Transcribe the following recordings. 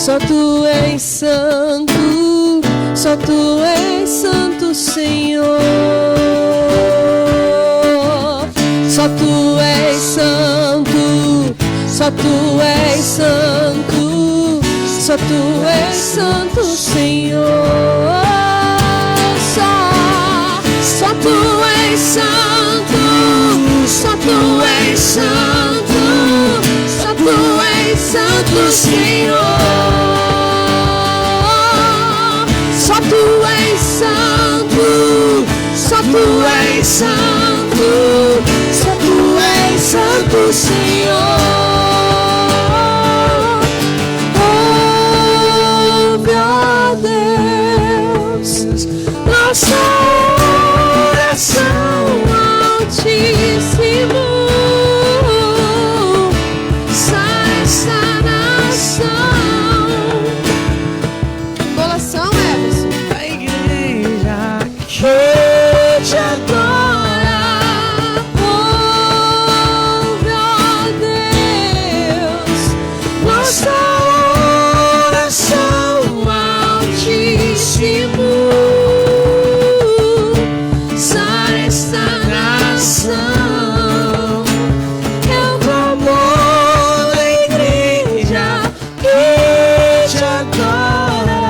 Só tu és santo, só tu és santo, Senhor. Só tu és santo, só tu és santo, só tu és santo, Senhor. Só tu és santo, só tu és santo, só tu és santo, Senhor. Só tu és santo, só tu és santo, só tu és santo, Senhor. Ouve, ó Deus, nossa oração altíssimo. Sai essa nação. Embolação, Everson. A igreja que te adora. Ouve, ó Deus, nossa oração altíssimo. Sai esta nação. É o clamor da igreja que te adora.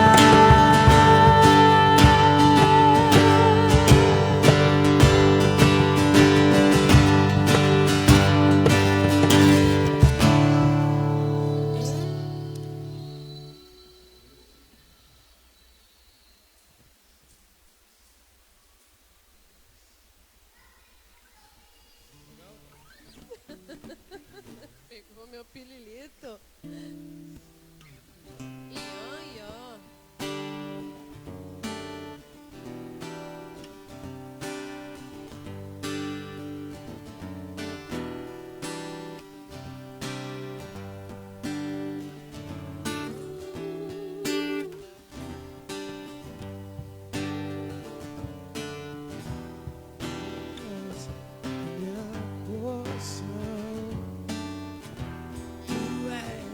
Pegou meu pililito. Ian, Ian. Minha porção, tu és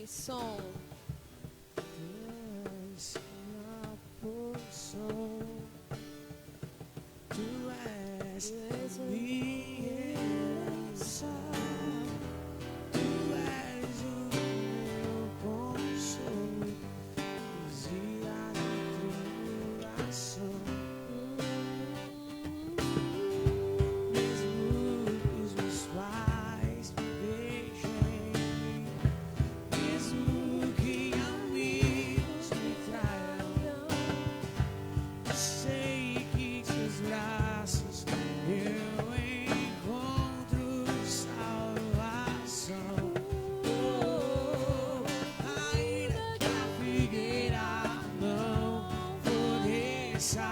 mais som. És minha porção, tu és minha herança, tu és o meu consolo, dizia no coração. Mesmo que os meus pais me deixem, mesmo que amigos me traiam, sei que teus braços eu encontro salvação. Ainda que a figueira não floresça,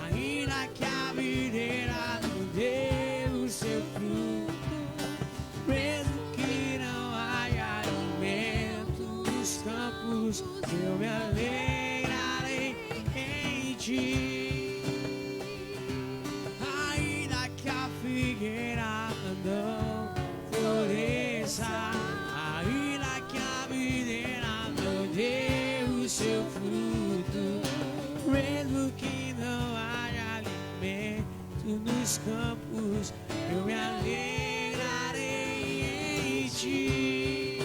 ainda que a videira não dê o seu fruto, mesmo que não haja alimento nos campos, eu me alegrarei em ti. Ainda que a figueira não floresça, ainda que a videira não dê o seu fruto, mesmo que não haja alimento nos campos, eu me alegrarei em ti.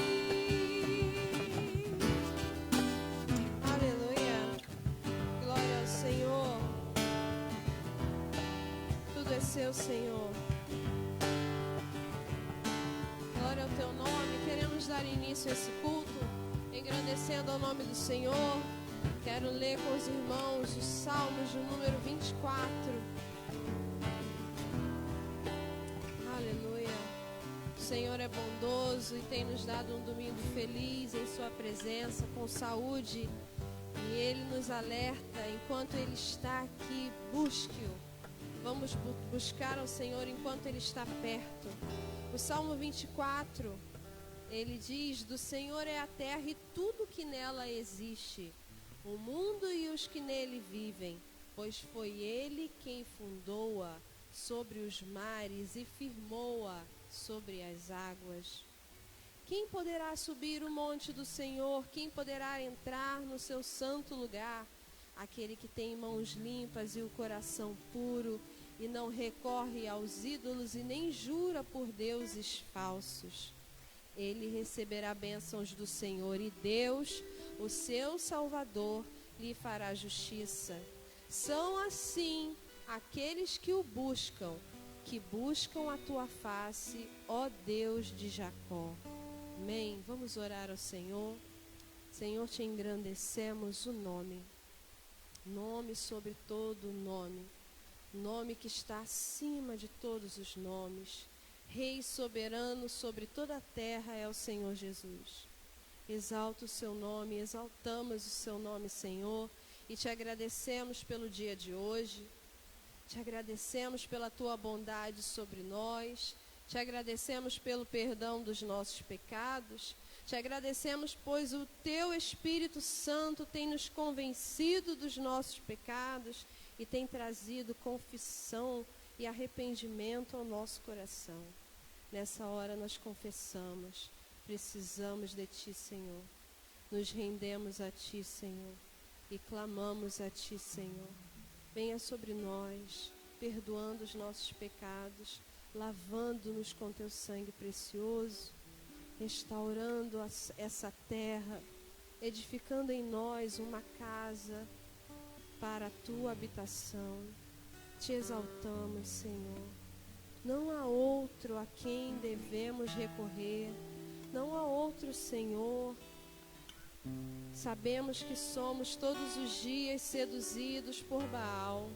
Aleluia. Glória ao Senhor. Tudo é seu, Senhor. Glória ao teu nome. Queremos dar início a esse culto, engrandecendo ao nome do Senhor. Quero ler com os irmãos os Salmos do número 24. Aleluia. O Senhor é bondoso e tem nos dado um domingo feliz em sua presença, com saúde. E Ele nos alerta, enquanto Ele está aqui, busque-o. Vamos buscar ao Senhor enquanto Ele está perto. O Salmo 24, ele diz: do Senhor é a terra e tudo que nela existe, o mundo e os que nele vivem, pois foi Ele quem fundou-a sobre os mares e firmou-a sobre as águas. Quem poderá subir o monte do Senhor? Quem poderá entrar no seu santo lugar? Aquele que tem mãos limpas e o coração puro, e não recorre aos ídolos e nem jura por deuses falsos. Ele receberá bênçãos do Senhor, e Deus, o seu Salvador, lhe fará justiça. São assim aqueles que o buscam, que buscam a tua face, ó Deus de Jacó. Amém. Vamos orar ao Senhor. Senhor, te engrandecemos o nome sobre todo nome, nome que está acima de todos os nomes. Rei soberano sobre toda a terra é o Senhor Jesus. Exalta o seu nome, exaltamos o seu nome, Senhor, e te agradecemos pelo dia de hoje. Te agradecemos pela tua bondade sobre nós. Te agradecemos pelo perdão dos nossos pecados. Te agradecemos, pois o teu Espírito Santo tem nos convencido dos nossos pecados e tem trazido confissão e arrependimento ao nosso coração. Nessa hora nós confessamos, precisamos de ti, Senhor. Nos rendemos a ti, Senhor, e clamamos a ti, Senhor. Venha sobre nós, perdoando os nossos pecados, lavando-nos com teu sangue precioso, restaurando essa terra, edificando em nós uma casa para a tua habitação. Te exaltamos, Senhor. Não há outro a quem devemos recorrer, não há outro, Senhor. Sabemos que somos todos os dias seduzidos por Baal.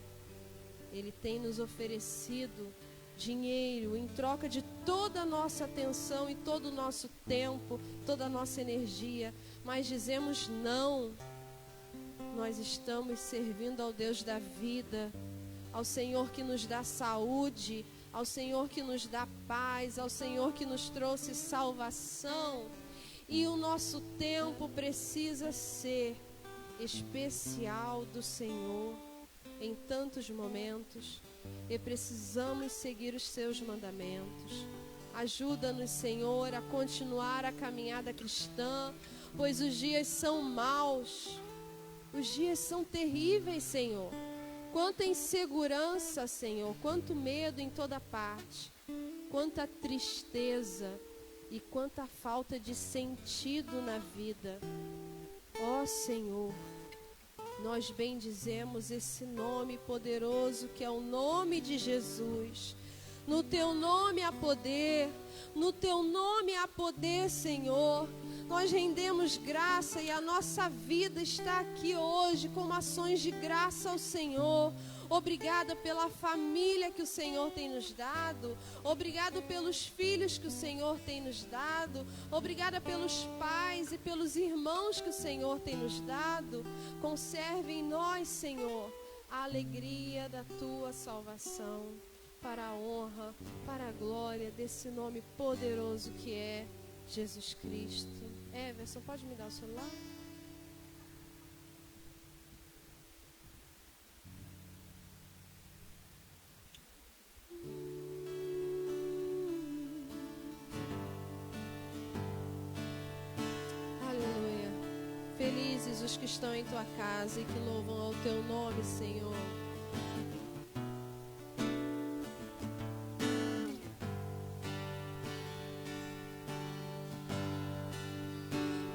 Ele tem nos oferecido dinheiro em troca de toda a nossa atenção e todo o nosso tempo, toda a nossa energia, mas dizemos não. Nós estamos servindo ao Deus da vida, ao Senhor que nos dá saúde, ao Senhor que nos dá paz, ao Senhor que nos trouxe salvação. E o nosso tempo precisa ser especial do Senhor em tantos momentos, e precisamos seguir os seus mandamentos. Ajuda-nos, Senhor, a continuar a caminhada cristã, pois os dias são maus, os dias são terríveis, Senhor. Quanta insegurança, Senhor, quanto medo em toda parte, quanta tristeza e quanta falta de sentido na vida. Ó Senhor, nós bendizemos esse nome poderoso que é o nome de Jesus. No Teu nome há poder, no Teu nome há poder, Senhor. Nós rendemos graça e a nossa vida está aqui hoje como ações de graça ao Senhor. Obrigada pela família que o Senhor tem nos dado. Obrigado pelos filhos que o Senhor tem nos dado. Obrigada pelos pais e pelos irmãos que o Senhor tem nos dado. Conserve em nós, Senhor, a alegria da Tua salvação, para a honra, para a glória desse nome poderoso que é Jesus Cristo. Everson, pode me dar o celular? Aleluia. Felizes os que estão em Tua casa e que louvam ao Teu nome, Senhor.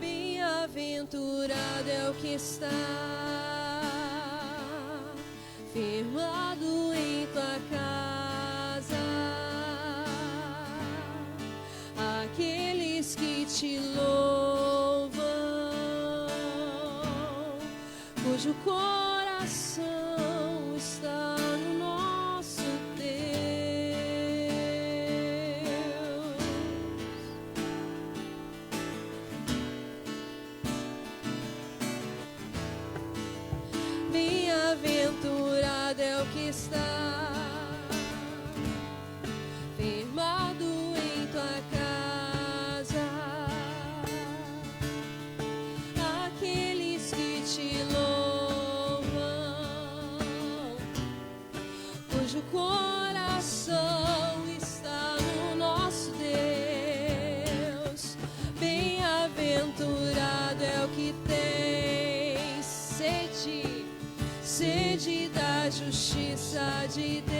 Bem-aventurado é o que está firmado em Tua casa, aqueles que Te louvam, cujo coração está no nosso Deus. Bem-aventurado é o que está firmado em Tua casa, aqueles que Te louvam, cujo coração está no nosso Deus. Bem-aventurado é o que tem sede da justiça de Deus,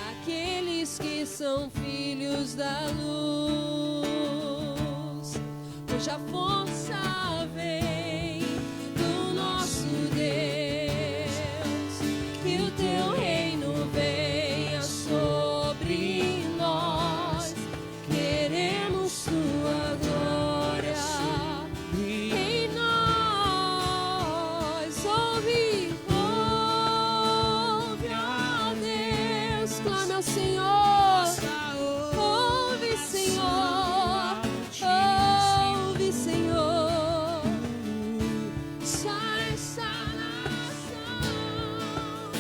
aqueles que são filhos da luz, cuja força vem do nosso Deus. Que o Teu reino venha sobre nós, queremos Tua glória em nós. Ouve, ó Deus, clame ao Senhor. Ouve, Senhor, ouve, Senhor. Sai essa nação,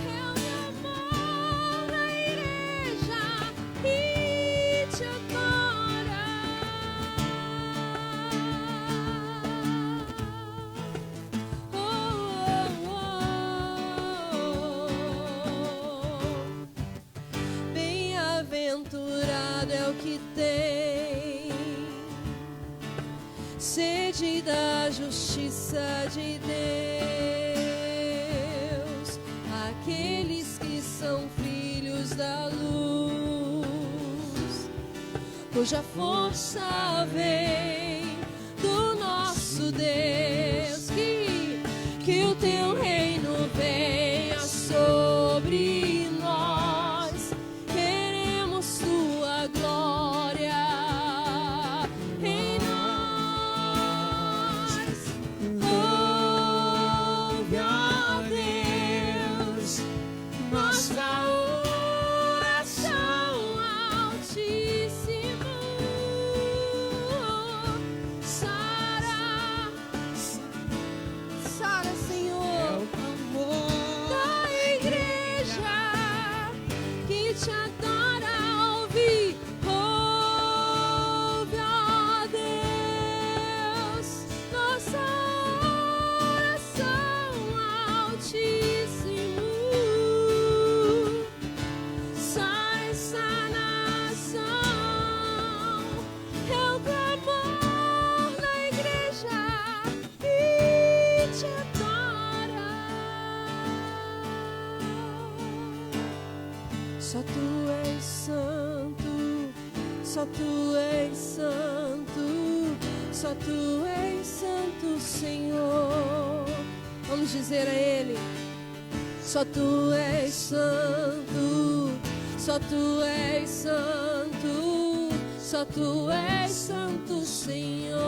reúne amor na igreja e Te adora. Oh, oh, oh. Bem-aventurado é o que tem sede da justiça de Deus, aqueles que são filhos da luz, cuja força vem do nosso Deus. Que o Teu reino venha sobre nós, queremos Tua glória em nós. Ouve, ó Deus, nossa oração, Altíssimo. Sara Só tu és santo, só tu és santo, Senhor. Vamos dizer a Ele: só tu és santo, só tu és santo, só tu és santo, Senhor.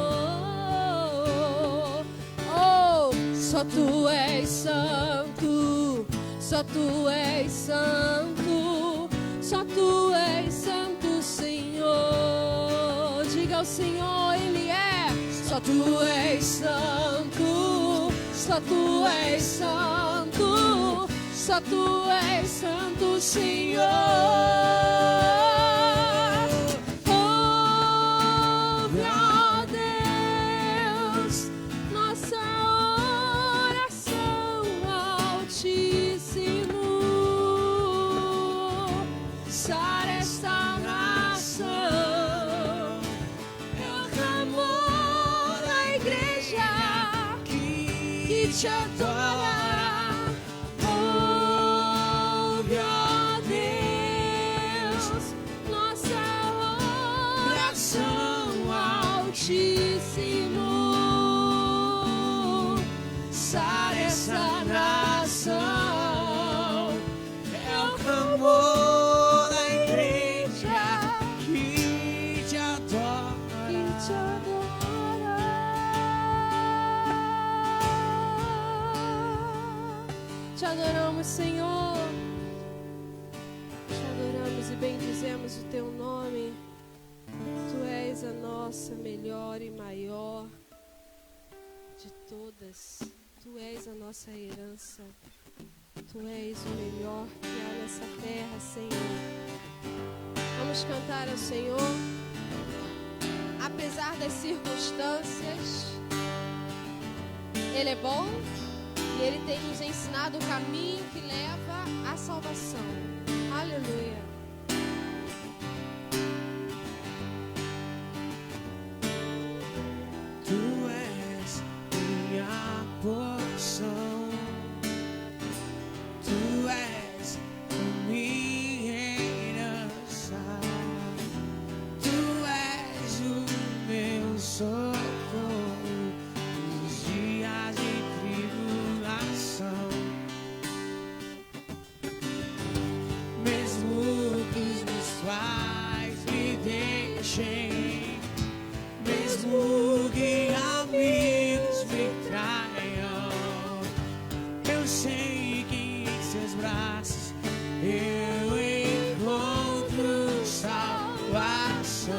Oh, só tu és santo, só tu és santo, só tu és santo, Senhor. Diga ao Senhor, Ele é. Só tu és santo, só tu és santo, só tu és santo, Senhor. Oh, ó Deus, nossa oração altíssimo. Sara esta nação, eu clamor da igreja que te adora. Ouve, ó Deus, nossa oração altíssimo. Sara essa nação, é o clamor da igreja que te adora, que te adora. Te adoramos, Senhor. Te adoramos e bendizemos o teu nome. Tu és a nossa melhor e maior de todas. Tu és a nossa herança. Tu és o melhor que há nessa terra, Senhor. Vamos cantar ao Senhor. Apesar das circunstâncias, Ele é bom e Ele tem nos ensinado o caminho que leva à salvação. Aleluia. Tu és minha porção, tu és minha herança, tu és o meu socorro nos dias de tribulação. Mesmo que os meus pais me deixem, mesmo que amigos me traiam, eu sei que em seus braços eu encontro salvação.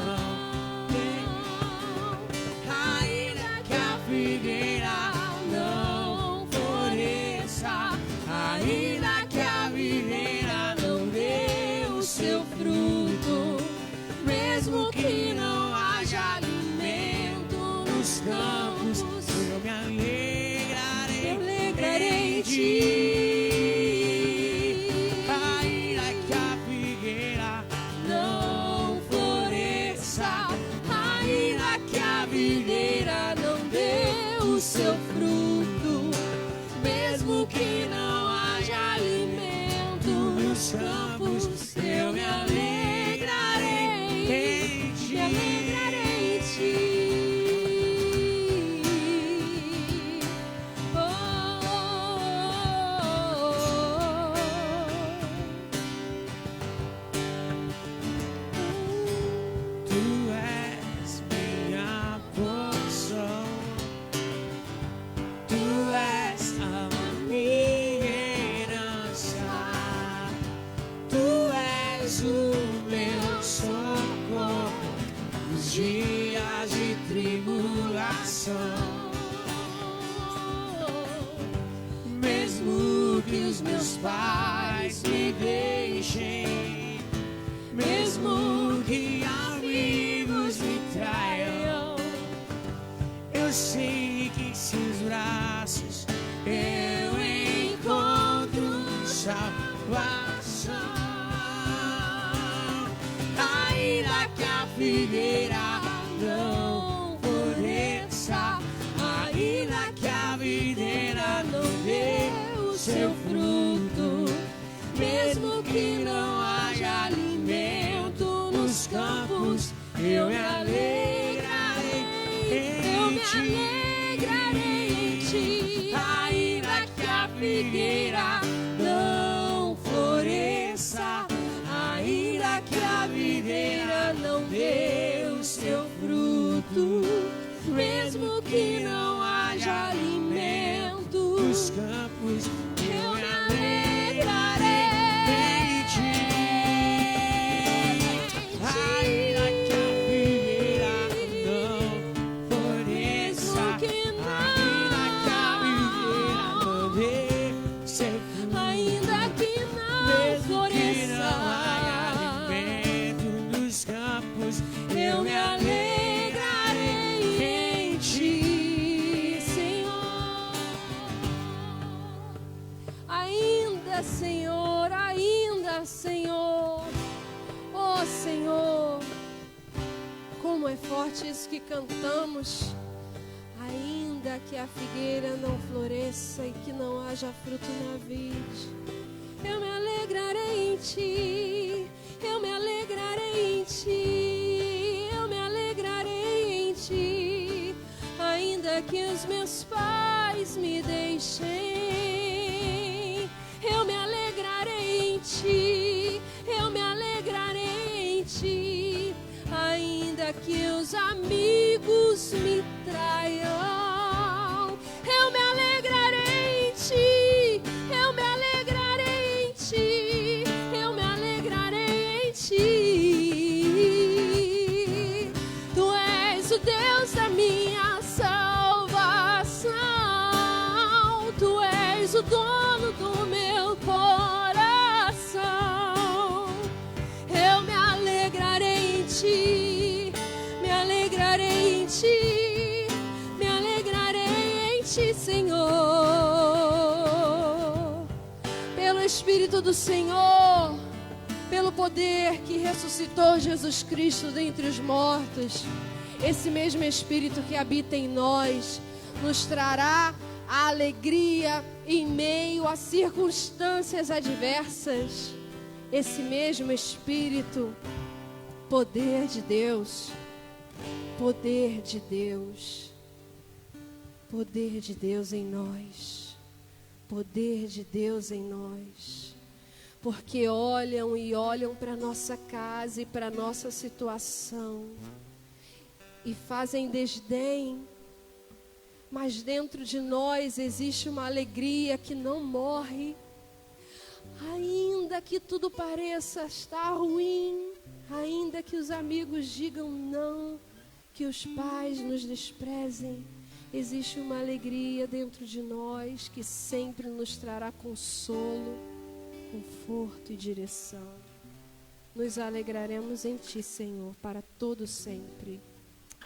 Ainda que a figueira não floresça, ainda que a videira não dê o seu fruto, mesmo que não haja alimento nos campos, eu me alegrarei em ti. Ainda que a figueira não floresça, ainda que a videira não dê o seu fruto, mesmo que não haja alimento nos campos, eu me alegrarei em ti. Me alegrarei em ti. Oh, oh, oh, Tu és minha porção, tu és a minha herança, tu és o meu socorro nos dias de tribulação. Mesmo que os meus pais me deixem, mesmo que amigos me traiam, eu sei que em seus braços eu encontro salvação. Ainda que a figueira não floresça, ainda que a videira não dê o seu fruto, mesmo que não haja alimento nos campos, eu me alegrarei em ti. Ainda que a figueira não floresça, ainda que a videira não dê o seu fruto, mesmo que não haja alimento nos campos, eu me alegrarei em ti. Ainda que a figueira não floresça, ainda que a videira não dê seu fruto, ainda que não floresça, nos campos, eu me alegrarei em ti, Senhor. ainda, Senhor, ainda, Senhor, oh Senhor, como é forte isso que cantamos. Ainda que a figueira não floresça e que não haja fruto na vide, eu me alegrarei em ti, eu me alegrarei em ti, eu me alegrarei em ti. Ainda que os meus pais me deixem, eu me alegrarei em ti, eu me alegrarei em ti. Ainda que os amigos me traiam, eu me alegrarei em ti, eu me alegrarei em ti, eu me alegrarei em ti. Tu és o Deus da minha salvação, tu és o dono do meu coração. Eu me alegrarei em ti, me alegrarei em ti, me alegrarei em ti, Senhor. Pelo Espírito do Senhor, pelo poder que ressuscitou Jesus Cristo dentre os mortos, esse mesmo Espírito que habita em nós nos trará a alegria em meio a circunstâncias adversas. Esse mesmo Espírito, poder de Deus, poder de Deus, poder de Deus em nós, poder de Deus em nós. Porque olham e olham para nossa casa e para nossa situação e fazem desdém, mas dentro de nós existe uma alegria que não morre. Ainda que tudo pareça estar ruim, ainda que os amigos digam não, que os pais nos desprezem, existe uma alegria dentro de nós que sempre nos trará consolo, conforto e direção. Nos alegraremos em ti, Senhor, para todo sempre.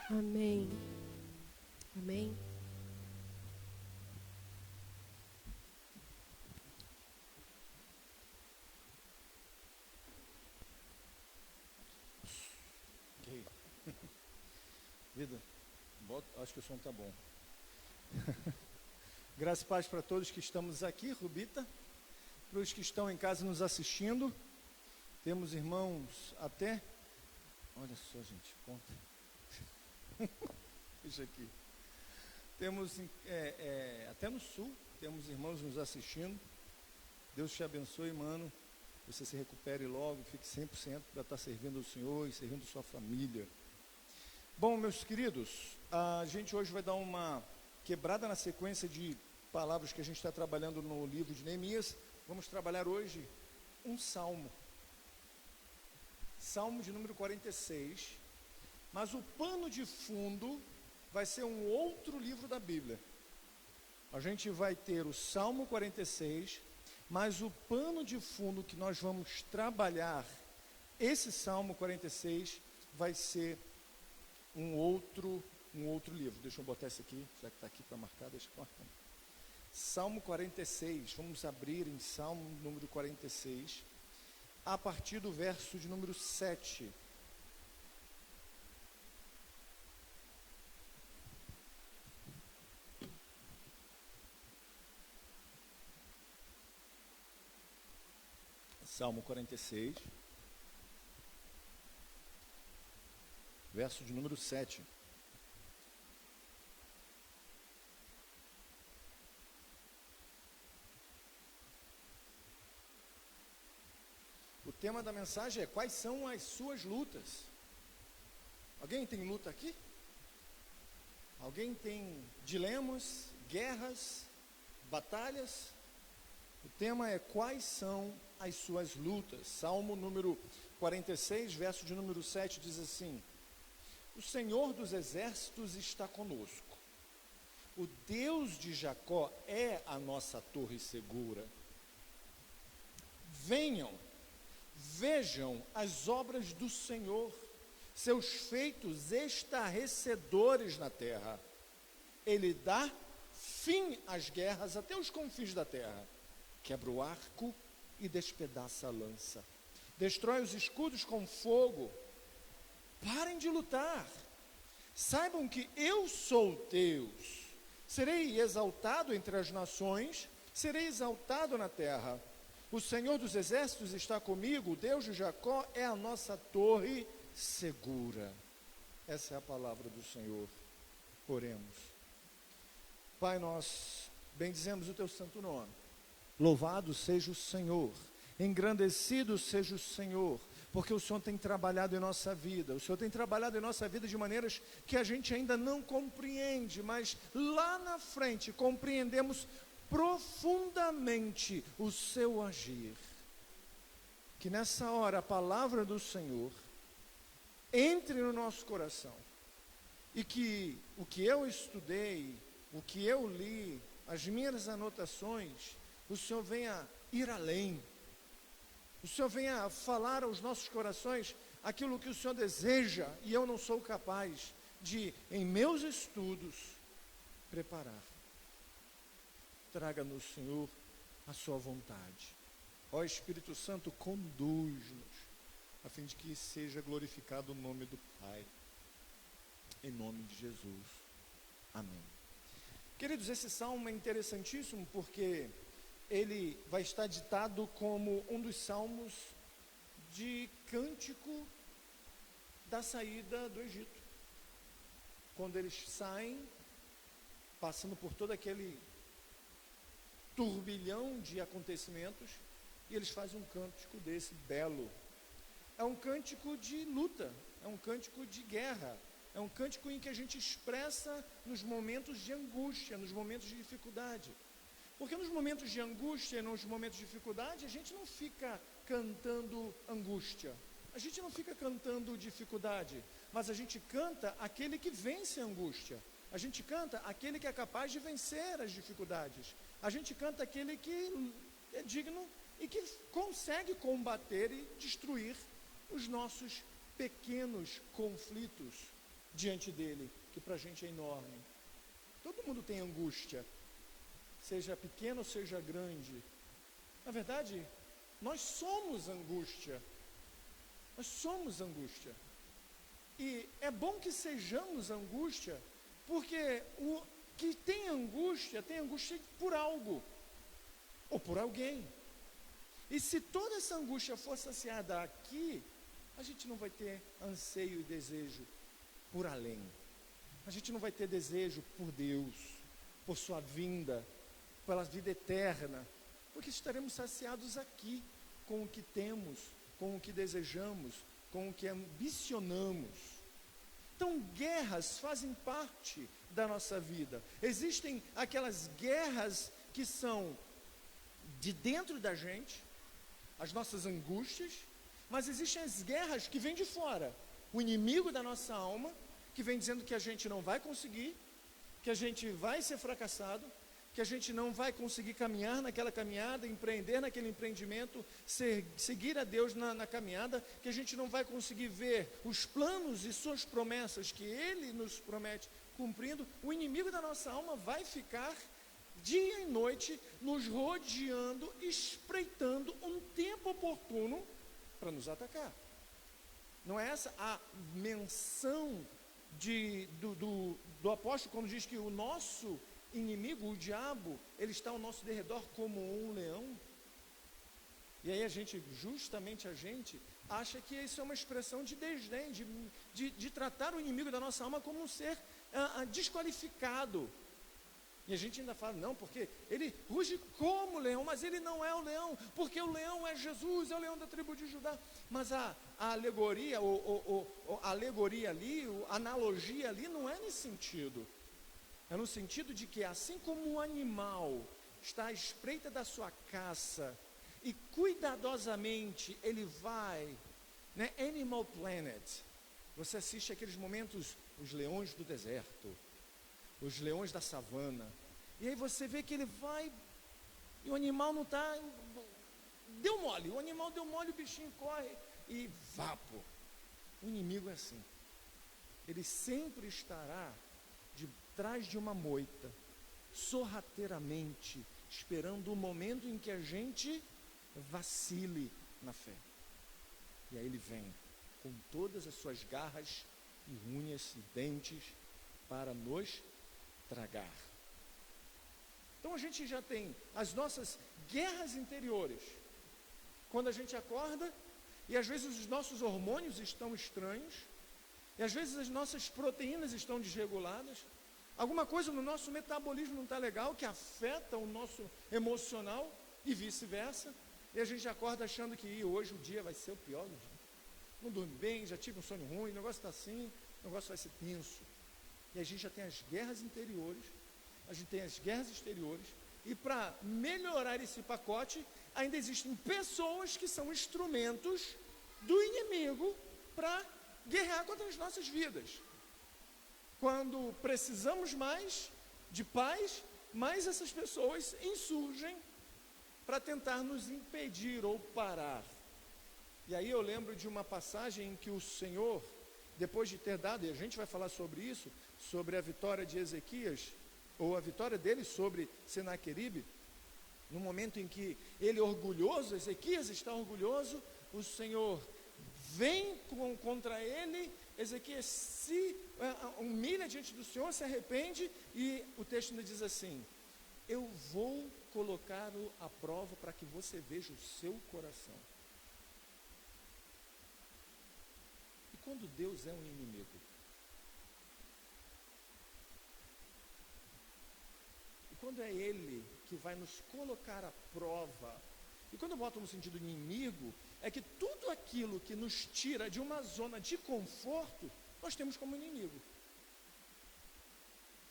Amém. Amém. Vida, acho que o som está bom. Graças e paz para todos que estamos aqui, Rubita, para os que estão em casa nos assistindo. Temos irmãos até, olha só, gente, conta. Deixa aqui. Temos até no sul, temos irmãos nos assistindo. Deus te abençoe, mano. Você se recupere logo, fique 100% para estar servindo o Senhor e servindo sua família. Bom, meus queridos, a gente hoje vai dar uma quebrada na sequência de palavras que a gente está trabalhando no livro de Neemias. Vamos trabalhar hoje um salmo. Salmo de número 46. Mas o pano de fundo vai ser um outro livro da Bíblia. A gente vai ter o Salmo 46, mas o pano de fundo que nós vamos trabalhar, esse Salmo 46, vai ser um outro livro. Deixa eu botar esse aqui, já que está aqui para marcar, deixa eu marcar. Salmo 46, vamos abrir em Salmo número 46, a partir do verso de número 7. Salmo 46. verso de número 7. O tema da mensagem é: quais são as suas lutas? Alguém tem luta aqui? Alguém tem dilemas, guerras, batalhas? O tema é: quais são as suas lutas? Salmo número 46, verso de número 7 diz assim: o Senhor dos exércitos está conosco. O Deus de Jacó é a nossa torre segura. Venham, vejam as obras do Senhor, seus feitos estarrecedores na terra. Ele dá fim às guerras até os confins da terra. Quebra o arco e despedaça a lança. Destrói os escudos com fogo. Parem de lutar. Saibam que eu sou Deus. Serei exaltado entre as nações, serei exaltado na terra. O Senhor dos exércitos está comigo, o Deus de Jacó é a nossa torre segura. Essa é a palavra do Senhor. Oremos. Pai, nós bendizemos o teu santo nome. Louvado seja o Senhor, engrandecido seja o Senhor, porque o Senhor tem trabalhado em nossa vida. O Senhor tem trabalhado em nossa vida de maneiras que a gente ainda não compreende, mas lá na frente compreendemos profundamente o seu agir. Que nessa hora a palavra do Senhor entre no nosso coração e que o que eu estudei, o que eu li, as minhas anotações, o Senhor venha ir além. O Senhor venha falar aos nossos corações aquilo que o Senhor deseja e eu não sou capaz de, em meus estudos, preparar. Traga-nos, Senhor, a sua vontade. Ó Espírito Santo, conduz-nos, a fim de que seja glorificado o nome do Pai. Em nome de Jesus. Amém. Queridos, esse salmo é interessantíssimo porque ele vai estar ditado como um dos salmos de cântico da saída do Egito. Quando eles saem, passando por todo aquele turbilhão de acontecimentos, e eles fazem um cântico desse belo. É um cântico de luta, é um cântico de guerra, é um cântico em que a gente expressa nos momentos de angústia, nos momentos de dificuldade. Porque nos momentos de angústia, nos momentos de dificuldade, a gente não fica cantando angústia, a gente não fica cantando dificuldade, mas a gente canta aquele que vence a angústia, a gente canta aquele que é capaz de vencer as dificuldades, a gente canta aquele que é digno e que consegue combater e destruir os nossos pequenos conflitos diante dele, que para a gente é enorme. Todo mundo tem angústia, seja pequena ou seja grande. Na verdade, nós somos angústia. Nós somos angústia. E é bom que sejamos angústia, porque o que tem angústia por algo, ou por alguém. E se toda essa angústia for saciada aqui, a gente não vai ter anseio e desejo por além. A gente não vai ter desejo por Deus, por sua vinda, pela vida eterna, porque estaremos saciados aqui com o que temos, com o que desejamos, com o que ambicionamos. Então, guerras fazem parte da nossa vida. Existem aquelas guerras que são de dentro da gente, as nossas angústias, mas existem as guerras que vêm de fora. O inimigo da nossa alma, que vem dizendo que a gente não vai conseguir, que a gente vai ser fracassado, que a gente não vai conseguir caminhar naquela caminhada, empreender naquele empreendimento, seguir a Deus na caminhada, que a gente não vai conseguir ver os planos e suas promessas que Ele nos promete cumprindo. O inimigo da nossa alma vai ficar dia e noite nos rodeando, espreitando um tempo oportuno para nos atacar. Não é essa a menção do apóstolo quando diz que o nosso inimigo, o diabo, ele está ao nosso derredor como um leão? E aí justamente a gente acha que isso é uma expressão de desdém, de tratar o inimigo da nossa alma como um ser desqualificado. E a gente ainda fala, não, porque ele ruge como leão, mas ele não é o leão, porque o leão é Jesus, é o leão da tribo de Judá. Mas a alegoria, a alegoria ali, a analogia ali não é nesse sentido. É no sentido de que assim como o animal está à espreita da sua caça e cuidadosamente ele vai, né, Animal Planet, você assiste aqueles momentos, os leões do deserto, os leões da savana, e aí você vê que ele vai, e o animal não está, deu mole, o animal deu mole, o bichinho corre, e vapo. O inimigo é assim, ele sempre estará de trás de uma moita, sorrateiramente, esperando o momento em que a gente vacile na fé. E aí ele vem com todas as suas garras e unhas e dentes para nos tragar. Então a gente já tem as nossas guerras interiores, quando a gente acorda, e às vezes os nossos hormônios estão estranhos, e às vezes as nossas proteínas estão desreguladas, alguma coisa no nosso metabolismo não está legal, que afeta o nosso emocional, e vice-versa, e a gente acorda achando que hoje o dia vai ser o pior do dia. Não dormi bem, já tive um sonho ruim, o negócio está assim, o negócio vai ser tenso. E a gente já tem as guerras interiores, a gente tem as guerras exteriores, e para melhorar esse pacote, ainda existem pessoas que são instrumentos do inimigo para guerrear contra as nossas vidas. Quando precisamos mais de paz, mais essas pessoas insurgem para tentar nos impedir ou parar. E aí eu lembro de uma passagem em que o Senhor, depois de ter dado, e a gente vai falar sobre isso, sobre a vitória de Ezequias, ou a vitória dele sobre Senaqueribe, no momento em que ele orgulhoso, Ezequias está orgulhoso, o Senhor vem contra ele, Ezequias se humilha diante do Senhor, se arrepende, e o texto ainda diz assim: eu vou colocá-lo à prova para que você veja o seu coração. E quando Deus é um inimigo? E quando é Ele que vai nos colocar à prova? E quando eu boto no sentido inimigo, é que tudo aquilo que nos tira de uma zona de conforto, nós temos como inimigo.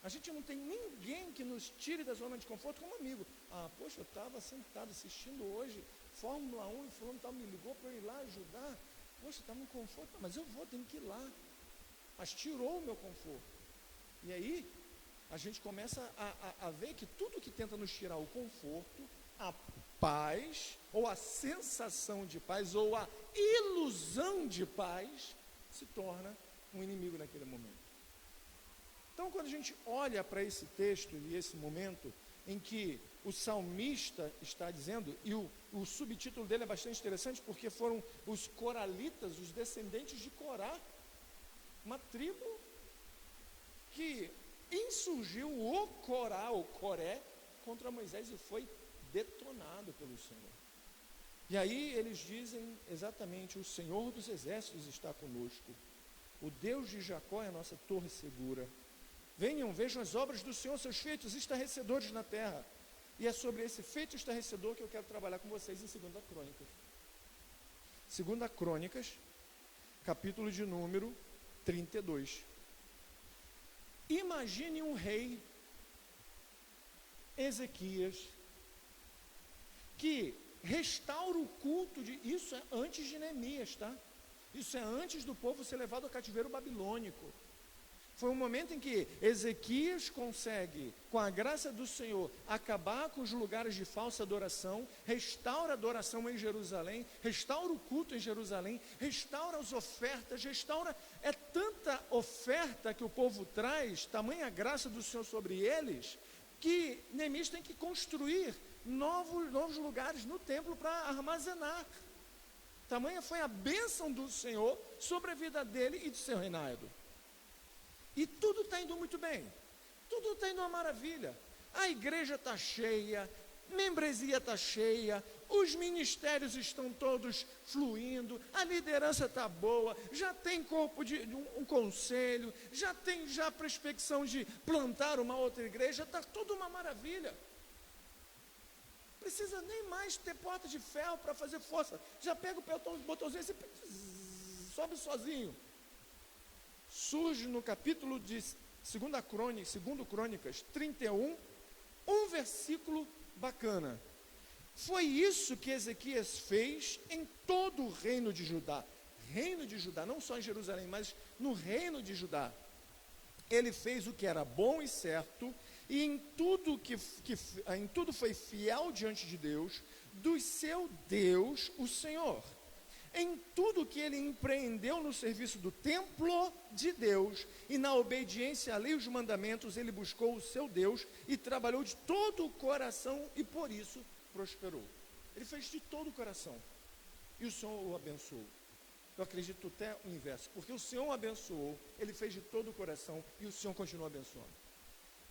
A gente não tem ninguém que nos tire da zona de conforto como amigo. Ah, poxa, eu estava sentado assistindo hoje Fórmula 1 e fulano tal me ligou para eu ir lá ajudar. Poxa, estava no conforto, não, mas eu vou, tenho que ir lá. Mas tirou o meu conforto. E aí, a gente começa a ver que tudo que tenta nos tirar o conforto, a paz, ou a sensação de paz, ou a ilusão de paz, se torna um inimigo naquele momento. Então, quando a gente olha para esse texto e esse momento em que o salmista está dizendo, e o subtítulo dele é bastante interessante, porque foram os coralitas, os descendentes de Corá, uma tribo que insurgiu o Corá, o Coré, contra Moisés e foi detonado pelo Senhor. E aí eles dizem exatamente: o Senhor dos exércitos está conosco, o Deus de Jacó é a nossa torre segura. Venham, vejam as obras do Senhor, seus feitos estarrecedores na terra. E é sobre esse feito estarrecedor que eu quero trabalhar com vocês em 2 Crônicas. 2 Crônicas, capítulo de número 32. Imagine um rei, Ezequias, que restaura o culto de... Isso é antes de Neemias, tá? Isso é antes do povo ser levado ao cativeiro babilônico. Foi um momento em que Ezequias consegue, com a graça do Senhor, acabar com os lugares de falsa adoração, restaura a adoração em Jerusalém, restaura o culto em Jerusalém, restaura as ofertas, restaura... É tanta oferta que o povo traz, tamanha graça do Senhor sobre eles, que Neemias tem que construir novos lugares no templo para armazenar. Tamanha foi a bênção do Senhor sobre a vida dele e do seu reinado. E tudo está indo muito bem, tudo está indo uma maravilha. A igreja está cheia, membresia está cheia, os ministérios estão todos fluindo, a liderança está boa, já tem corpo de um conselho, já tem já a prospecção de plantar uma outra igreja, está tudo uma maravilha. Precisa nem mais ter porta de ferro para fazer força. Já pega o botãozinho e sobe sozinho. Surge no capítulo de 2 Crônicas 31, um versículo bacana. Foi isso que Ezequias fez em todo o reino de Judá. Reino de Judá, não só em Jerusalém, mas no reino de Judá. Ele fez o que era bom e certo, e em tudo foi fiel diante de Deus, do seu Deus, o Senhor. Em tudo que ele empreendeu no serviço do templo de Deus e na obediência à lei e os mandamentos, ele buscou o seu Deus e trabalhou de todo o coração e por isso prosperou. Ele fez de todo o coração e o Senhor o abençoou. Eu acredito até o inverso, porque o Senhor o abençoou, ele fez de todo o coração e o Senhor continua abençoando.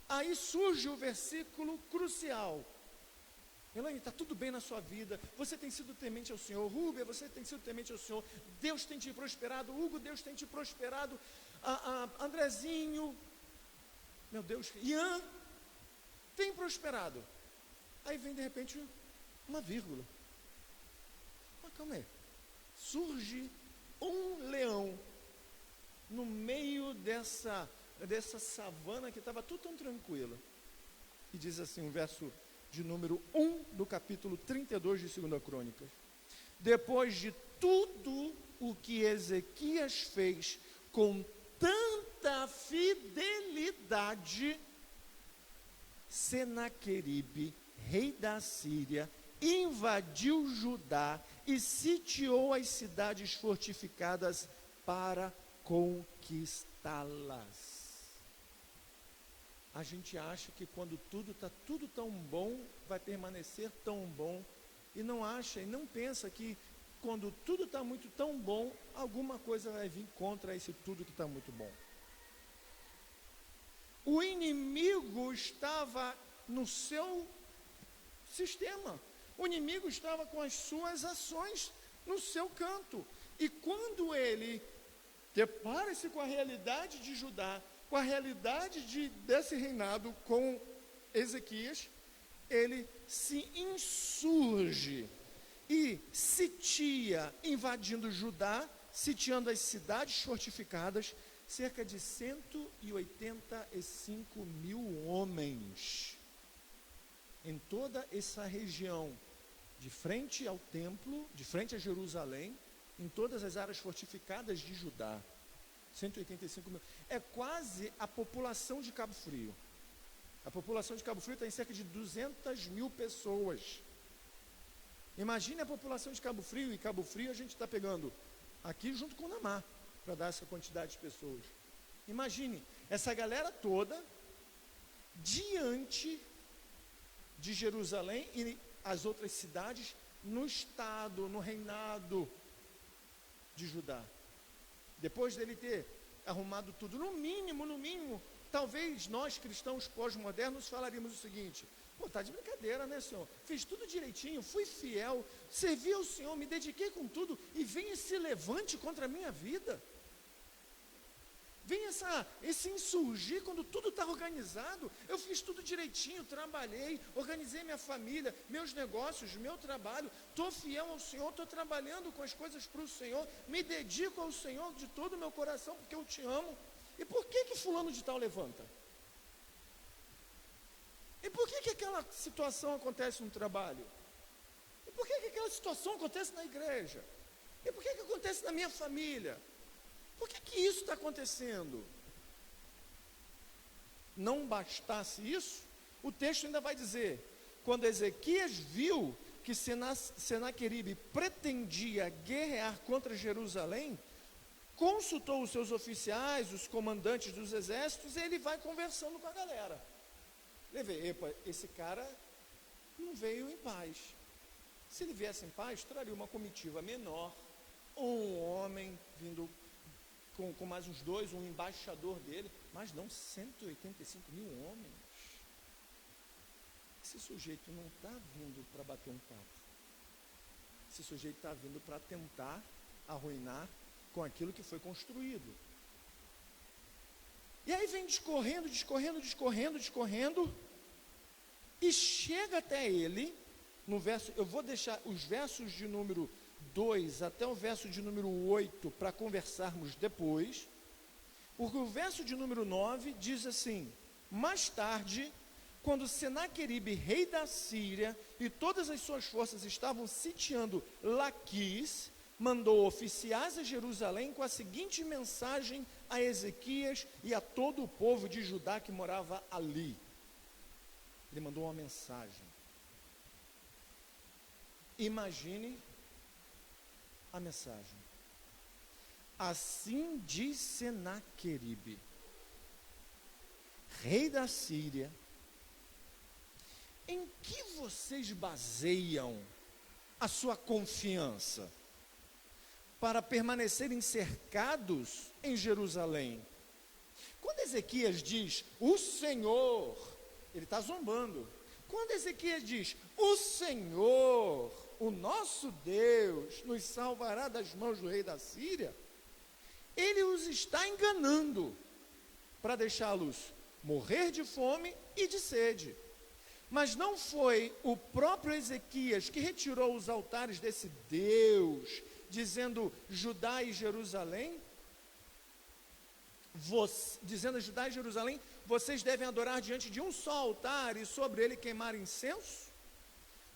Aí surge o versículo crucial. Elaine, está tudo bem na sua vida, você tem sido temente ao Senhor, Rúbia, você tem sido temente ao Senhor, Deus tem te prosperado, Hugo, Deus tem te prosperado, Andrezinho, meu Deus, Ian, tem prosperado. Aí vem de repente uma vírgula. Mas calma aí, surge um leão no meio dessa savana que estava tudo tão tranquilo, e diz assim, o verso de número 1 do capítulo 32 de 2 Crônicas. Depois de tudo o que Ezequias fez com tanta fidelidade, Senaqueribe, rei da Síria, invadiu Judá e sitiou as cidades fortificadas para conquistá-las. A gente acha que quando tudo está tudo tão bom, vai permanecer tão bom, e não acha e não pensa que quando tudo está muito tão bom, alguma coisa vai vir contra esse tudo que está muito bom. O inimigo estava no seu sistema, o inimigo estava com as suas ações no seu canto, e quando ele depara-se com a realidade de Judá, com a realidade desse reinado com Ezequias, ele se insurge e sitia, invadindo Judá, sitiando as cidades fortificadas, cerca de 185 mil homens, em toda essa região, de frente ao templo, de frente a Jerusalém, em todas as áreas fortificadas de Judá. 185 mil. É quase a população de Cabo Frio. A população de Cabo Frio está em cerca de 200 mil pessoas. Imagine a população de Cabo Frio, e Cabo Frio a gente está pegando aqui junto com o Namar, para dar essa quantidade de pessoas. Imagine essa galera toda diante de Jerusalém e as outras cidades no estado, no reinado de Judá. Depois dele ter arrumado tudo, no mínimo, talvez nós cristãos pós-modernos falaríamos o seguinte: pô, tá de brincadeira, né, Senhor? Fiz tudo direitinho, fui fiel, servi ao Senhor, me dediquei com tudo, e vem esse levante contra a minha vida. Vem esse insurgir quando tudo está organizado. Eu fiz tudo direitinho, trabalhei, organizei minha família, meus negócios, meu trabalho, estou fiel ao Senhor, estou trabalhando com as coisas para o Senhor, me dedico ao Senhor de todo o meu coração, porque eu te amo. E por que fulano de tal levanta? E por que aquela situação acontece no trabalho? E por que aquela situação acontece na igreja? E por que acontece na minha família? Por que isso está acontecendo? Não bastasse isso, o texto ainda vai dizer: quando Ezequias viu que Senaqueribe pretendia guerrear contra Jerusalém, consultou os seus oficiais, os comandantes dos exércitos, e ele vai conversando com a galera. Ele vê, epa, esse cara não veio em paz. Se ele viesse em paz, traria uma comitiva menor, um homem vindo com mais uns dois, um embaixador dele, mas não 185 mil homens. Esse sujeito não está vindo para bater um papo. esse sujeito está vindo para tentar arruinar com aquilo que foi construído. E aí vem discorrendo, e chega até ele, no verso, eu vou deixar os versos de número 2 até o verso de número 8 para conversarmos depois, porque o verso de número 9 diz assim: mais tarde, quando Senaqueribe, rei da Síria, e todas as suas forças estavam sitiando Laquis, mandou oficiais a Jerusalém com a seguinte mensagem a Ezequias e a todo o povo de Judá que morava ali. Ele mandou uma mensagem. Imagine a mensagem. Assim diz Senaqueribe, rei da Síria, em que vocês baseiam a sua confiança para permanecerem cercados em Jerusalém? Quando Ezequias diz, o Senhor, ele está zombando. Quando Ezequias diz, o Senhor, o nosso Deus, nos salvará das mãos do rei da Síria, ele os está enganando, para deixá-los morrer de fome e de sede. Mas não foi o próprio Ezequias que retirou os altares desse Deus, dizendo Judá e Jerusalém, vocês devem adorar diante de um só altar e sobre ele queimar incenso?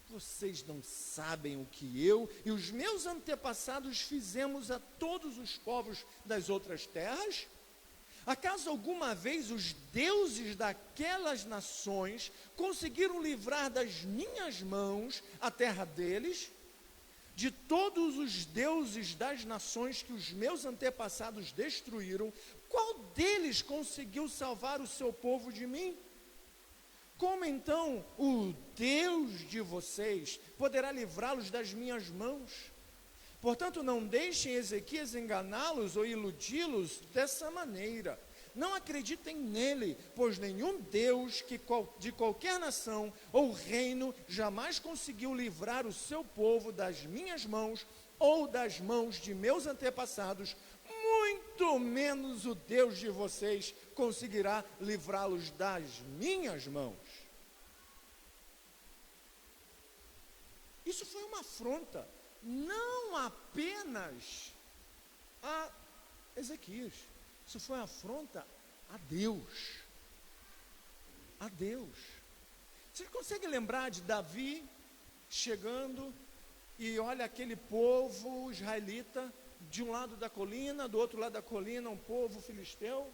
Vocês não sabem o que eu e os meus antepassados fizemos a todos os povos das outras terras? Acaso alguma vez os deuses daquelas nações conseguiram livrar das minhas mãos a terra deles? De todos os deuses das nações que os meus antepassados destruíram, qual deles conseguiu salvar o seu povo de mim? Como então o Deus de vocês poderá livrá-los das minhas mãos? Portanto, não deixem Ezequias enganá-los ou iludi-los dessa maneira. Não acreditem nele, pois nenhum Deus de qualquer nação ou reino jamais conseguiu livrar o seu povo das minhas mãos ou das mãos de meus antepassados, muito menos o Deus de vocês conseguirá livrá-los das minhas mãos. Isso foi uma afronta, não apenas a Ezequias, isso foi uma afronta a Deus. A Deus. Você consegue lembrar de Davi chegando e olha aquele povo israelita, de um lado da colina, do outro lado da colina um povo filisteu,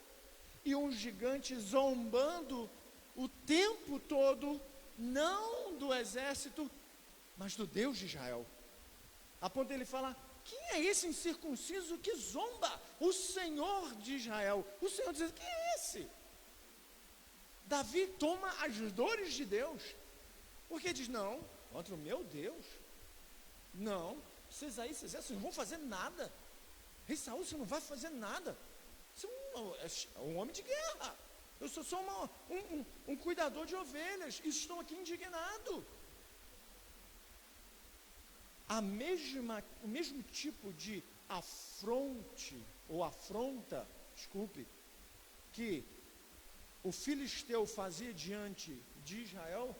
e um gigante zombando o tempo todo, não do exército, mas do Deus de Israel. A ponto de ele falar, quem é esse incircunciso que zomba o Senhor de Israel? O Senhor diz, quem é esse? Davi toma as dores de Deus, porque diz, não, contra o meu Deus, não, vocês não vão fazer nada. Rei Saul, você não vai fazer nada. Você é um homem de guerra. Eu sou só um cuidador de ovelhas, e estou aqui indignado. O mesmo tipo de afronta, que o filisteu fazia diante de Israel,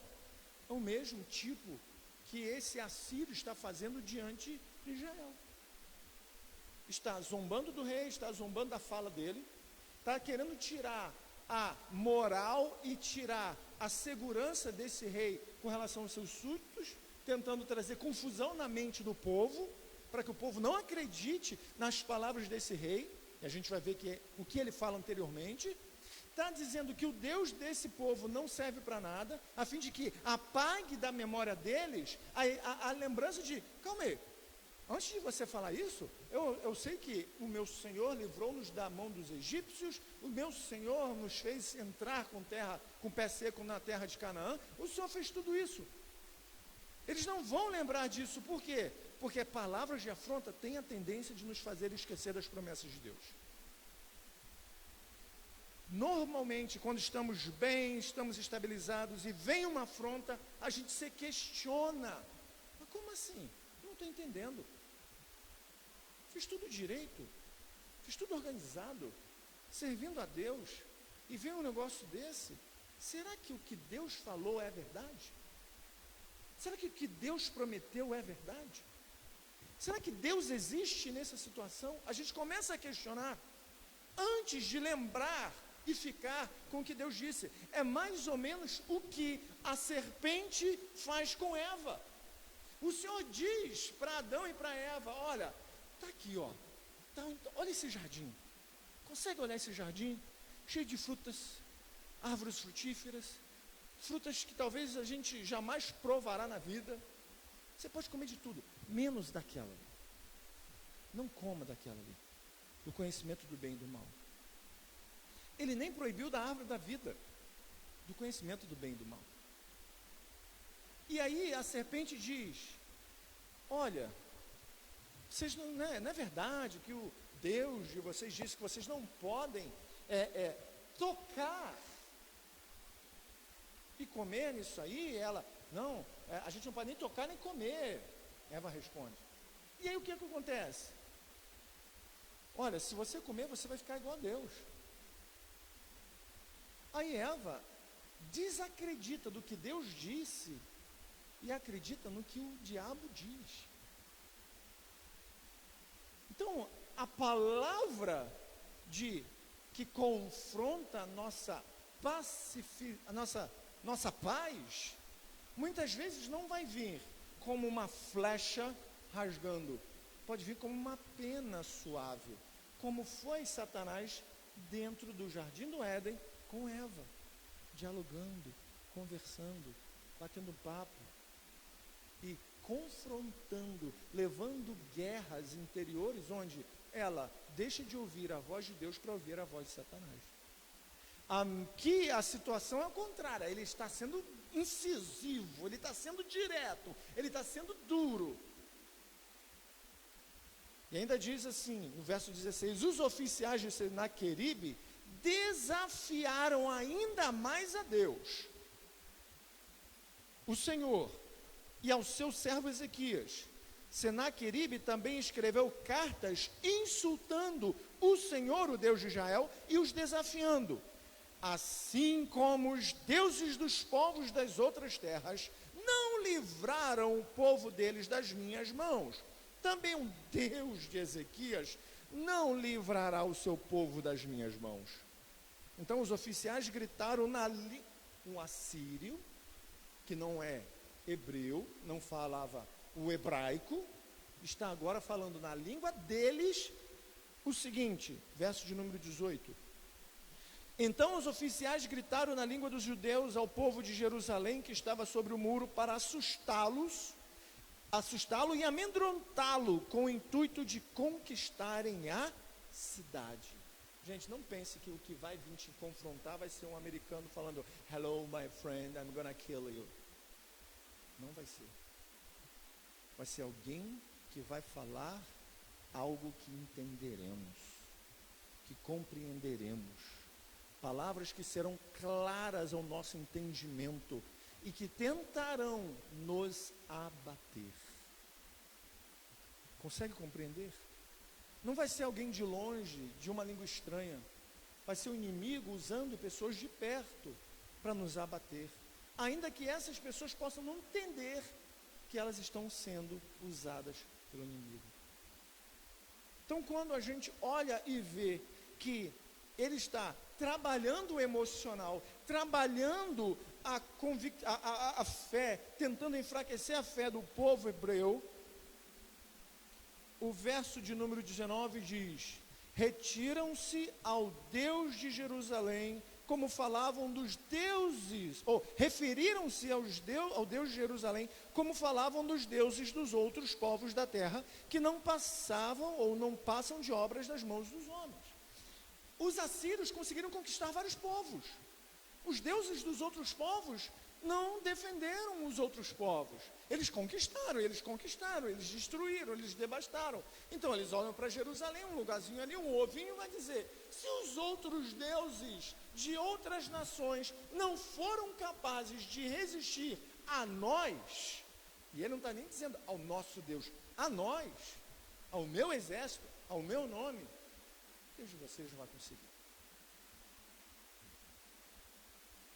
é o mesmo tipo que esse assírio está fazendo diante de Israel. Está zombando do rei, está zombando da fala dele, está querendo tirar a moral e tirar a segurança desse rei com relação aos seus súditos, tentando trazer confusão na mente do povo, para que o povo não acredite nas palavras desse rei, e a gente vai ver o que ele fala anteriormente. Está dizendo que o Deus desse povo não serve para nada, a fim de que apague da memória deles a lembrança de, calma aí, antes de você falar isso, eu sei que o meu Senhor livrou-nos da mão dos egípcios, o meu Senhor nos fez entrar com pé seco na terra de Canaã, o Senhor fez tudo isso. Eles não vão lembrar disso, por quê? Porque palavras de afronta têm a tendência de nos fazer esquecer das promessas de Deus. Normalmente, quando estamos bem, estamos estabilizados e vem uma afronta, a gente se questiona. Mas como assim? Não estou entendendo. Fiz tudo direito, fiz tudo organizado, servindo a Deus, e vem um negócio desse. Será que o que Deus falou é verdade? Será que o que Deus prometeu é verdade? Será que Deus existe nessa situação? A gente começa a questionar, antes de lembrar e ficar com o que Deus disse. É mais ou menos o que a serpente faz com Eva. O Senhor diz para Adão e para Eva: olha, está aqui, ó, olha esse jardim. Consegue olhar esse jardim? Cheio de frutas, árvores frutíferas, frutas que talvez a gente jamais provará na vida. Você pode comer de tudo, menos daquela ali. Não coma daquela ali, do conhecimento do bem e do mal. Ele nem proibiu da árvore da vida, do conhecimento do bem e do mal. E aí a serpente diz: olha, vocês não é verdade que o Deus de vocês disse que vocês não podem tocar e comer nisso aí? Ela: não, a gente não pode nem tocar nem comer. Eva responde. E aí o que acontece? Olha, se você comer, você vai ficar igual a Deus. Aí Eva desacredita do que Deus disse e acredita no que o diabo diz. Então, a palavra que confronta a nossa paz, muitas vezes não vai vir como uma flecha rasgando, pode vir como uma pena suave, como foi Satanás dentro do jardim do Éden com Eva, dialogando, conversando, batendo papo e confrontando, levando guerras interiores, onde ela deixa de ouvir a voz de Deus para ouvir a voz de Satanás. Aqui a situação é a contrária, ele está sendo incisivo, ele está sendo direto, ele está sendo duro. E ainda diz assim, no verso 16: os oficiais de Senaqueribe desafiaram ainda mais a Deus, o Senhor, e ao seu servo Ezequias. Senaqueribe também escreveu cartas insultando o Senhor, o Deus de Israel, e os desafiando. Assim como os deuses dos povos das outras terras não livraram o povo deles das minhas mãos, também o Deus de Ezequias não livrará o seu povo das minhas mãos. Então os oficiais gritaram um assírio, que não é hebreu, não falava o hebraico, está agora falando na língua deles o seguinte, verso de número 18: então os oficiais gritaram na língua dos judeus ao povo de Jerusalém que estava sobre o muro para assustá-lo e amedrontá-lo com o intuito de conquistarem a cidade. Gente, não pense que o que vai vir te confrontar vai ser um americano falando: hello my friend, I'm gonna kill you. Não vai ser. Vai ser alguém que vai falar algo que entenderemos, que compreenderemos. Palavras que serão claras ao nosso entendimento e que tentarão nos abater. Consegue compreender? Não vai ser alguém de longe, de uma língua estranha. Vai ser o inimigo usando pessoas de perto para nos abater. Ainda que essas pessoas possam não entender que elas estão sendo usadas pelo inimigo. Então, quando a gente olha e vê que ele está trabalhando o emocional, trabalhando a fé, tentando enfraquecer a fé do povo hebreu, o verso de número 19 diz: retiram-se ao Deus de Jerusalém, como falavam dos deuses, ou referiram-se ao Deus de Jerusalém, como falavam dos deuses dos outros povos da terra, que não passavam ou não passam de obras das mãos dos homens. Os assírios conseguiram conquistar vários povos. Os deuses dos outros povos não defenderam os outros povos. Eles conquistaram, eles destruíram, eles devastaram. Então eles olham para Jerusalém, um lugarzinho ali, um ovinho, vai dizer: se os outros deuses de outras nações não foram capazes de resistir a nós, e ele não está nem dizendo ao nosso Deus, a nós, ao meu exército, ao meu nome, Deus de vocês não vai conseguir.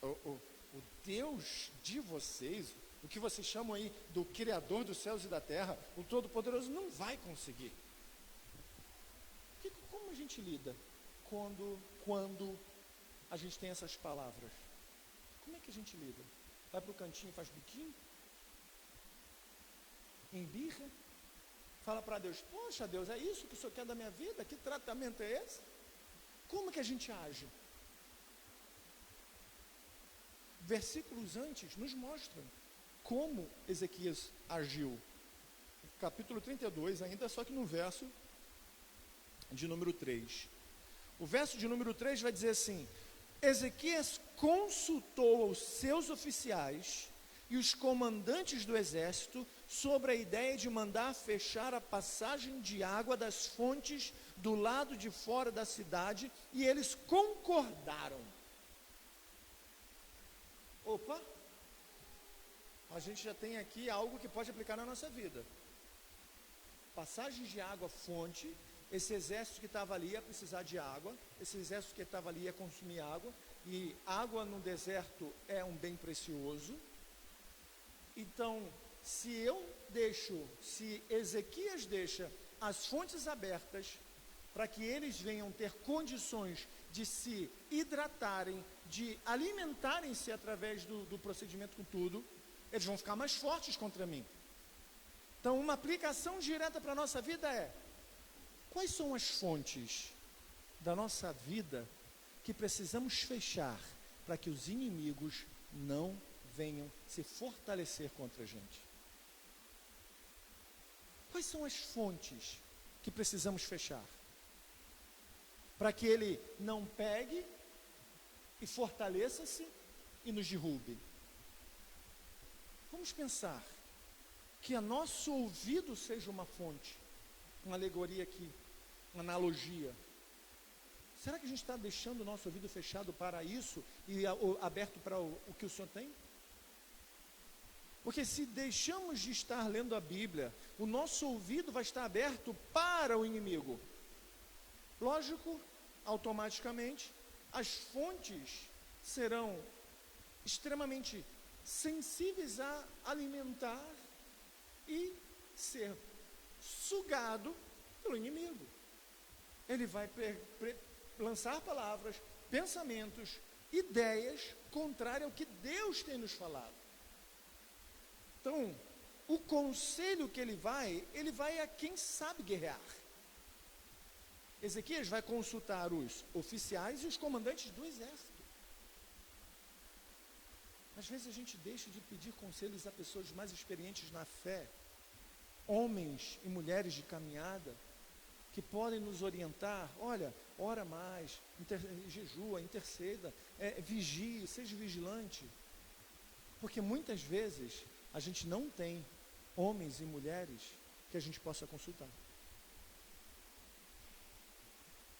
O Deus de vocês, o que vocês chamam aí do Criador dos céus e da terra, o Todo-Poderoso, não vai conseguir. Como a gente lida quando a gente tem essas palavras? Como é que a gente lida? Vai para o cantinho e faz biquinho? Embirra? Fala para Deus, poxa Deus, é isso que o Senhor quer da minha vida? Que tratamento é esse? Como que a gente age? Versículos antes nos mostram como Ezequias agiu. Capítulo 32 ainda, só que no verso de número 3. O verso de número 3 vai dizer assim: Ezequias consultou os seus oficiais e os comandantes do exército sobre a ideia de mandar fechar a passagem de água das fontes do lado de fora da cidade, e eles concordaram. Opa! A gente já tem aqui algo que pode aplicar na nossa vida. Passagens de água, fonte. Esse exército que estava ali ia precisar de água. Esse exército que estava ali ia consumir água. E água no deserto é um bem precioso. Então, se Ezequias deixa as fontes abertas para que eles venham ter condições de se hidratarem, de alimentarem-se através do procedimento com tudo, eles vão ficar mais fortes contra mim. Então, uma aplicação direta para a nossa vida é: quais são as fontes da nossa vida que precisamos fechar para que os inimigos não venham se fortalecer contra a gente? Quais são as fontes que precisamos fechar para que ele não pegue e fortaleça-se e nos derrube? Vamos pensar que a nosso ouvido seja uma fonte, uma alegoria aqui, uma analogia. Será que a gente está deixando o nosso ouvido fechado para isso e aberto para o que o Senhor tem? Porque se deixamos de estar lendo a Bíblia, o nosso ouvido vai estar aberto para o inimigo. Lógico, automaticamente, as fontes serão extremamente sensíveis a alimentar e ser sugado pelo inimigo. Ele vai lançar palavras, pensamentos, ideias contrárias ao que Deus tem nos falado. Então, o conselho que ele vai a quem sabe guerrear. Ezequias vai consultar os oficiais e os comandantes do exército. Às vezes a gente deixa de pedir conselhos a pessoas mais experientes na fé, homens e mulheres de caminhada, que podem nos orientar. Olha, ora mais, jejua, interceda, vigie, seja vigilante. Porque muitas vezes a gente não tem homens e mulheres que a gente possa consultar.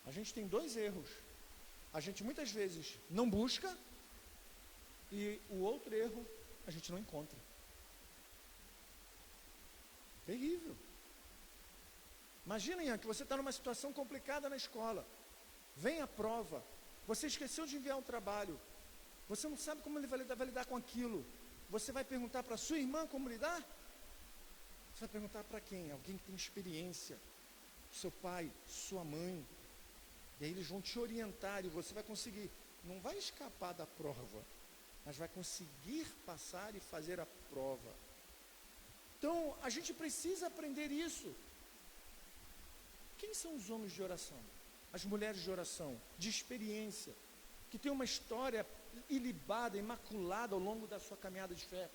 A gente tem dois erros. A gente muitas vezes não busca, e o outro erro a gente não encontra. Terrível. Imaginem que você está numa situação complicada na escola. Vem a prova. Você esqueceu de enviar um trabalho. Você não sabe como ele vai lidar com aquilo. Você vai perguntar para sua irmã como lidar? Você vai perguntar para quem? Alguém que tem experiência. Seu pai, sua mãe. E aí eles vão te orientar e você vai conseguir. Não vai escapar da prova, mas vai conseguir passar e fazer a prova. Então, a gente precisa aprender isso. Quem são os homens de oração? As mulheres de oração, de experiência, que tem uma história ilibada, imaculada ao longo da sua caminhada de fé,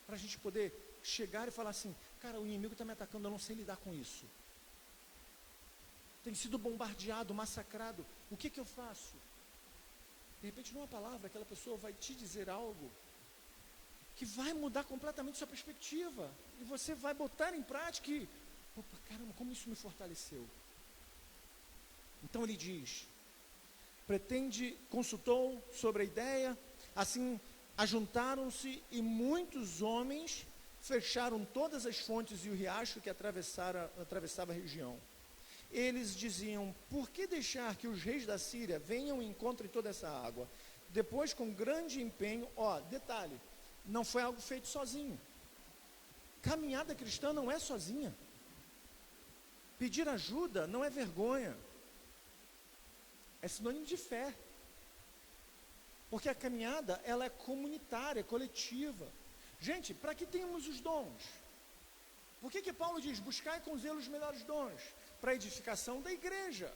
para a gente poder chegar e falar assim: cara, o inimigo está me atacando, eu não sei lidar com isso. Tem sido bombardeado, massacrado, o que eu faço? De repente, numa palavra, aquela pessoa vai te dizer algo que vai mudar completamente sua perspectiva, e você vai botar em prática e, opa, caramba, como isso me fortaleceu. Então ele diz, consultou sobre a ideia, assim ajuntaram-se e muitos homens fecharam todas as fontes e o riacho que atravessava a região. Eles diziam: por que deixar que os reis da Síria venham e encontrem toda essa água? Depois, com grande empenho, detalhe, não foi algo feito sozinho. Caminhada cristã não é sozinha. Pedir ajuda não é vergonha. É sinônimo de fé. Porque a caminhada, ela é comunitária, coletiva. Gente, para que temos os dons? Por que Paulo diz: buscai com zelo os melhores dons? Para a edificação da igreja.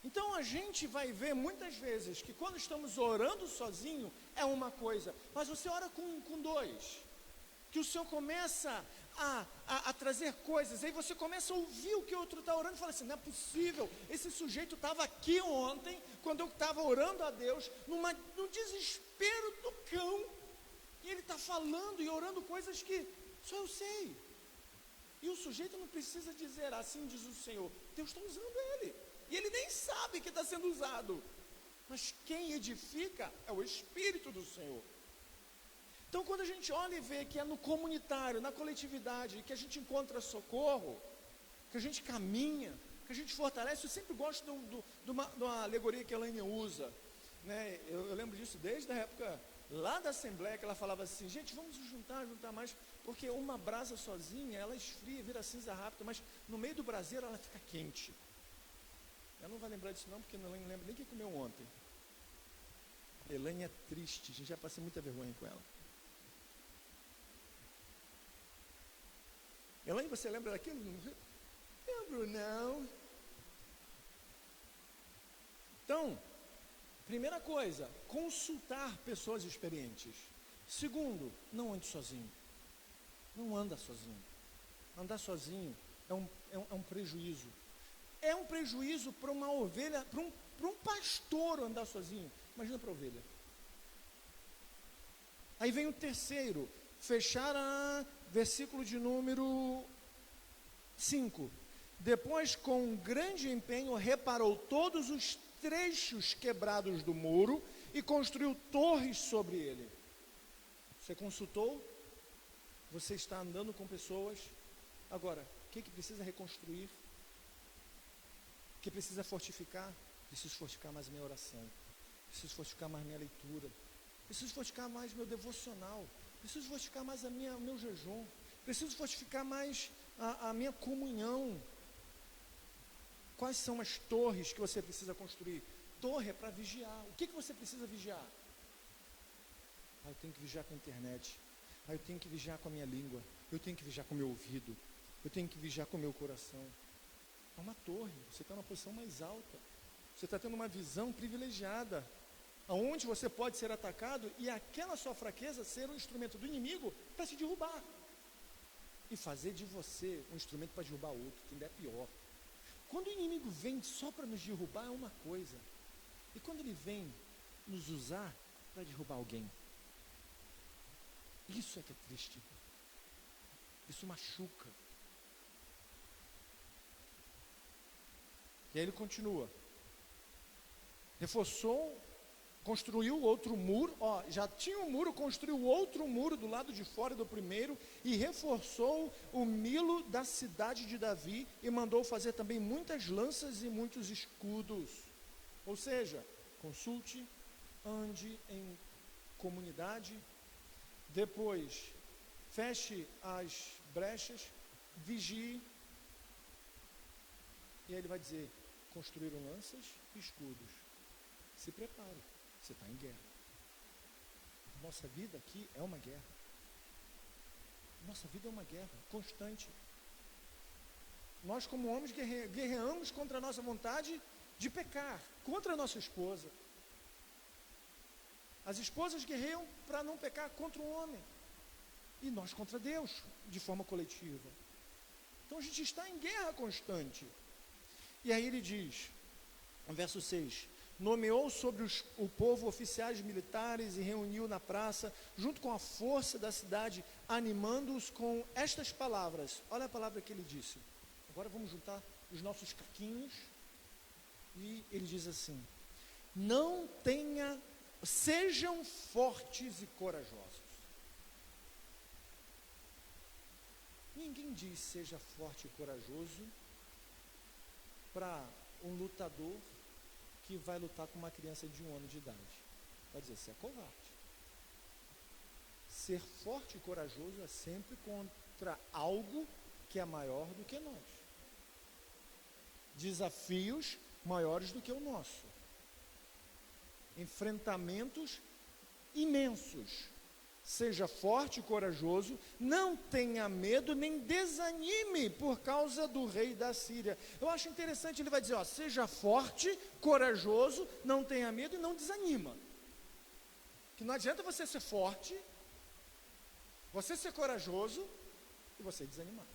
Então a gente vai ver muitas vezes que quando estamos orando sozinho é uma coisa, mas você ora com dois, que o Senhor começa a trazer coisas, aí você começa a ouvir o que o outro está orando e fala assim: não é possível, esse sujeito estava aqui ontem, quando eu estava orando a Deus, no desespero do cão, e ele está falando e orando coisas que só eu sei. E o sujeito não precisa dizer: assim diz o Senhor. Deus está usando ele. E ele nem sabe que está sendo usado. Mas quem edifica é o Espírito do Senhor. Então, quando a gente olha e vê que é no comunitário, na coletividade, que a gente encontra socorro, que a gente caminha, que a gente fortalece, eu sempre gosto de uma alegoria que a Elaine usa. Né? Eu lembro disso desde a época lá da Assembleia, que ela falava assim: gente, vamos nos juntar mais, porque uma brasa sozinha, ela esfria, vira cinza rápido, mas no meio do braseiro ela fica quente. Ela não vai lembrar disso não, porque não lembra nem quem comeu ontem. Elaine é triste, a gente já passei muita vergonha com ela. Elaine, você lembra daquilo? Não lembro não. Então, primeira coisa, consultar pessoas experientes. Segundo, não ande sozinho. Não anda sozinho. Andar sozinho é um prejuízo. É um prejuízo para uma ovelha, para um pastor andar sozinho. Imagina para a ovelha. Aí vem o terceiro, fechar versículo de número 5. Depois, com grande empenho, reparou todos os trechos quebrados do muro e construiu torres sobre ele. Você consultou? Você está andando com pessoas. Agora, o que precisa reconstruir? O que precisa fortificar? Preciso fortificar mais minha oração. Preciso fortificar mais minha leitura. Preciso fortificar mais meu devocional. Preciso fortificar mais o meu jejum. Preciso fortificar mais a minha comunhão. Quais são as torres que você precisa construir? Torre é para vigiar. O que você precisa vigiar? Eu tenho que vigiar com a internet. Eu tenho que vigiar com a minha língua. Eu tenho que vigiar com o meu ouvido. Eu tenho que vigiar com o meu coração. É uma torre. Você está numa posição mais alta. Você está tendo uma visão privilegiada. Aonde você pode ser atacado e aquela sua fraqueza ser um instrumento do inimigo para te derrubar. E fazer de você um instrumento para derrubar outro, que ainda é pior. Quando o inimigo vem só para nos derrubar é uma coisa. E quando ele vem nos usar para derrubar alguém, isso é que é triste. Isso machuca. E aí ele continua. Reforçou, construiu outro muro. Já tinha um muro, construiu outro muro do lado de fora do primeiro e reforçou o Milo da cidade de Davi e mandou fazer também muitas lanças e muitos escudos. Ou seja, consulte, ande em comunidade, depois feche as brechas, vigie, e aí ele vai dizer: construíram lanças e escudos. Se prepare, você está em guerra. Nossa vida aqui é uma guerra. Nossa vida é uma guerra constante. Nós, como homens, guerreamos contra a nossa vontade de pecar, contra a nossa esposa. As esposas guerreiam para não pecar contra o homem. E nós contra Deus, de forma coletiva. Então a gente está em guerra constante. E aí ele diz, no verso 6, nomeou sobre o povo oficiais militares e reuniu na praça, junto com a força da cidade, animando-os com estas palavras. Olha a palavra que ele disse. Agora vamos juntar os nossos caquinhos. E ele diz assim: sejam fortes e corajosos. Ninguém diz seja forte e corajoso para um lutador que vai lutar com uma criança de 1 ano de idade. Vai dizer, você é covarde. Ser forte e corajoso é sempre contra algo que é maior do que nós. Desafios maiores do que o nosso. Enfrentamentos imensos. Seja forte e corajoso, não tenha medo nem desanime por causa do rei da Síria. Eu acho interessante, ele vai dizer, seja forte, corajoso, não tenha medo e não desanima. Que não adianta você ser forte, você ser corajoso e você desanimar.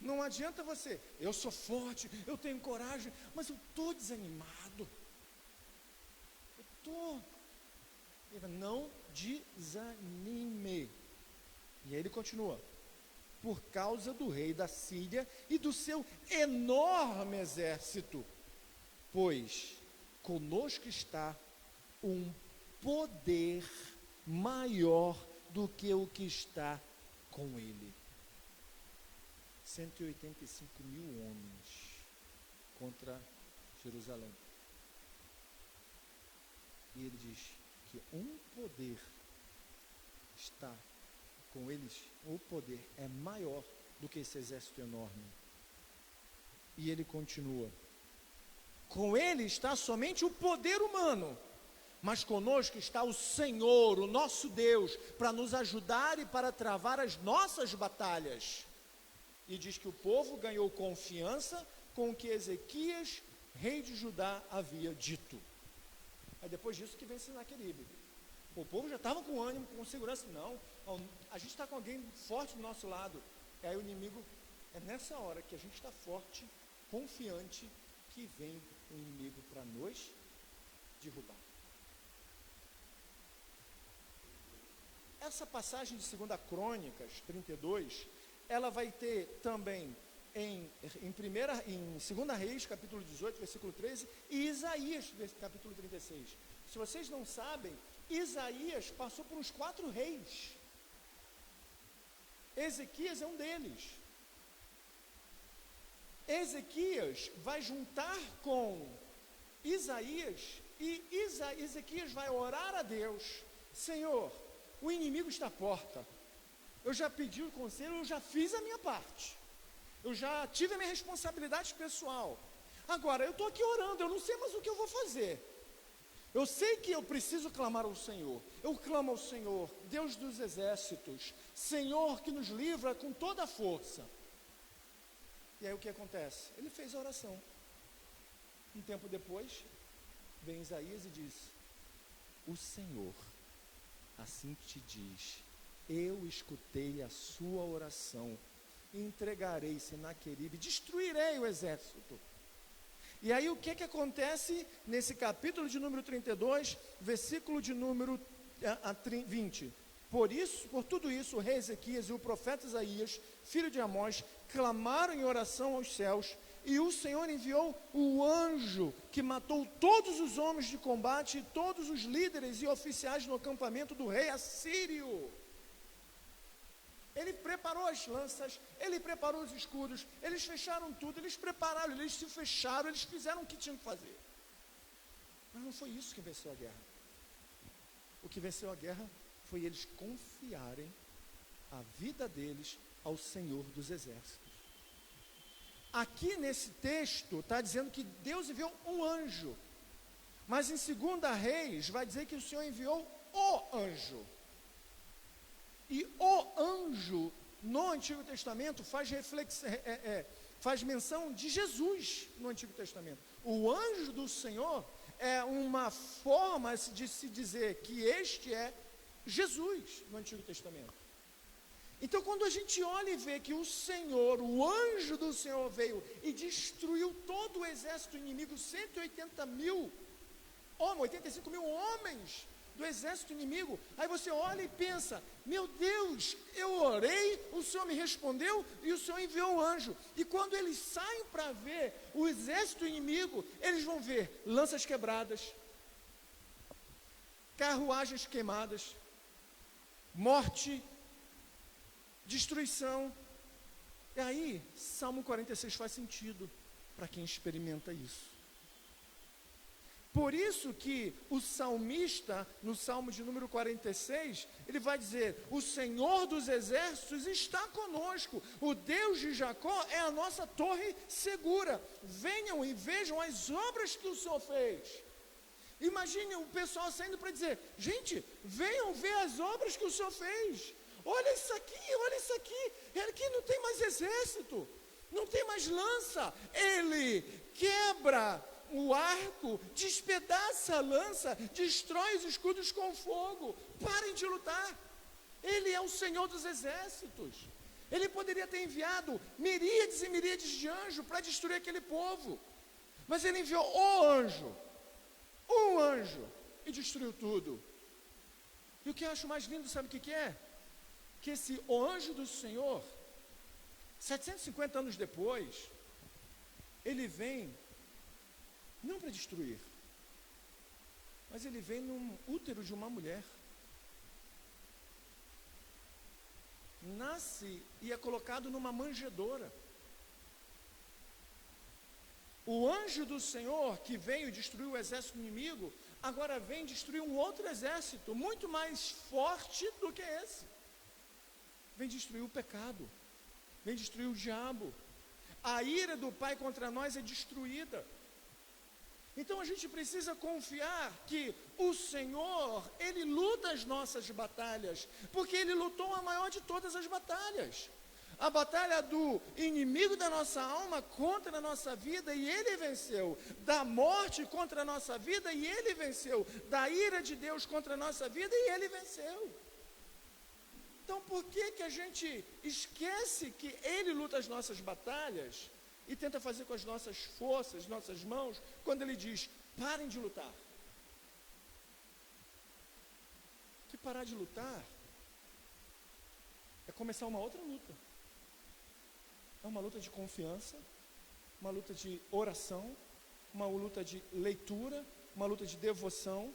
Não adianta você, eu sou forte, eu tenho coragem, mas eu estou desanimado. Não desanime. E aí ele continua. Por causa do rei da Síria e do seu enorme exército, pois conosco está um poder maior do que o que está com ele. 185 mil homens contra Jerusalém. E ele diz que um poder está com eles, o poder é maior do que esse exército enorme. E ele continua, com ele está somente o poder humano, mas conosco está o Senhor, o nosso Deus, para nos ajudar e para travar as nossas batalhas. E diz que o povo ganhou confiança com o que Ezequias, rei de Judá, havia dito. Aí depois disso que vem Senaqueribe. O povo já estava com ânimo, com segurança. Não, a gente está com alguém forte do nosso lado. E aí o inimigo, é nessa hora que a gente está forte, confiante, que vem o inimigo para nos derrubar. Essa passagem de 2 Crônicas 32, ela vai ter também em 2 Reis, capítulo 18, versículo 13, e Isaías, capítulo 36. Se vocês não sabem, Isaías passou por uns 4 reis. Ezequias é um deles. Ezequias vai juntar com Isaías e Ezequias vai orar a Deus. Senhor, o inimigo está à porta. Eu já pedi o conselho, eu já fiz a minha parte. Eu já tive a minha responsabilidade pessoal. Agora, eu estou aqui orando, eu não sei mais o que eu vou fazer. Eu sei que eu preciso clamar ao Senhor. Eu clamo ao Senhor, Deus dos exércitos, Senhor que nos livra com toda a força. E aí o que acontece? Ele fez a oração. Um tempo depois, vem Isaías e diz, o Senhor assim te diz, eu escutei a sua oração, entregarei Senaqueribe, destruirei o exército. E aí o que acontece nesse capítulo de número 32, versículo de número 20? Por tudo isso, o rei Ezequias e o profeta Isaías, filho de Amós, clamaram em oração aos céus, e o Senhor enviou o anjo que matou todos os homens de combate e todos os líderes e oficiais no acampamento do rei assírio. Ele preparou as lanças, ele preparou os escudos, eles fecharam tudo, eles prepararam, eles se fecharam, eles fizeram o que tinham que fazer. Mas não foi isso que venceu a guerra. O que venceu a guerra foi eles confiarem a vida deles ao Senhor dos exércitos. Aqui nesse texto está dizendo que Deus enviou um anjo, mas em 2 Reis vai dizer que o Senhor enviou o anjo. E o anjo no Antigo Testamento faz menção de Jesus no Antigo Testamento. O anjo do Senhor é uma forma de se dizer que este é Jesus no Antigo Testamento. Então quando a gente olha e vê que o Senhor, o anjo do Senhor veio e destruiu todo o exército inimigo, 85 mil homens do exército inimigo, aí você olha e pensa, meu Deus, eu orei, o Senhor me respondeu e o Senhor enviou um anjo. E quando eles saem para ver o exército inimigo, eles vão ver lanças quebradas, carruagens queimadas, morte, destruição. E aí, Salmo 46 faz sentido para quem experimenta isso. Por isso que o salmista, no Salmo de número 46, ele vai dizer: o Senhor dos exércitos está conosco, o Deus de Jacó é a nossa torre segura. Venham e vejam as obras que o Senhor fez. Imagine o pessoal saindo para dizer: gente, venham ver as obras que o Senhor fez. Olha isso aqui, aqui não tem mais exército, não tem mais lança. Ele quebra o arco, despedaça a lança, destrói os escudos com fogo. Parem de lutar. Ele é o Senhor dos exércitos. Ele poderia ter enviado miríades e miríades de anjos para destruir aquele povo, mas ele enviou um anjo, e destruiu tudo. E o que eu acho mais lindo, sabe o que é? Que o anjo do Senhor, 750 anos depois, ele vem não para destruir, mas ele vem num útero de uma mulher, nasce e é colocado numa manjedoura. O anjo do Senhor, que veio destruir o exército inimigo, agora vem destruir um outro exército, muito mais forte do que esse. Vem destruir o pecado, vem destruir o diabo. A ira do Pai contra nós é destruída. Então a gente precisa confiar que o Senhor, Ele luta as nossas batalhas, porque Ele lutou a maior de todas as batalhas. A batalha do inimigo da nossa alma contra a nossa vida, e Ele venceu. Da morte contra a nossa vida, e Ele venceu. Da ira de Deus contra a nossa vida, e Ele venceu. Então por que a gente esquece que Ele luta as nossas batalhas e tenta fazer com as nossas forças, nossas mãos, quando Ele diz: parem de lutar? Que parar de lutar é começar uma outra luta. É uma luta de confiança, uma luta de oração, uma luta de leitura, uma luta de devoção.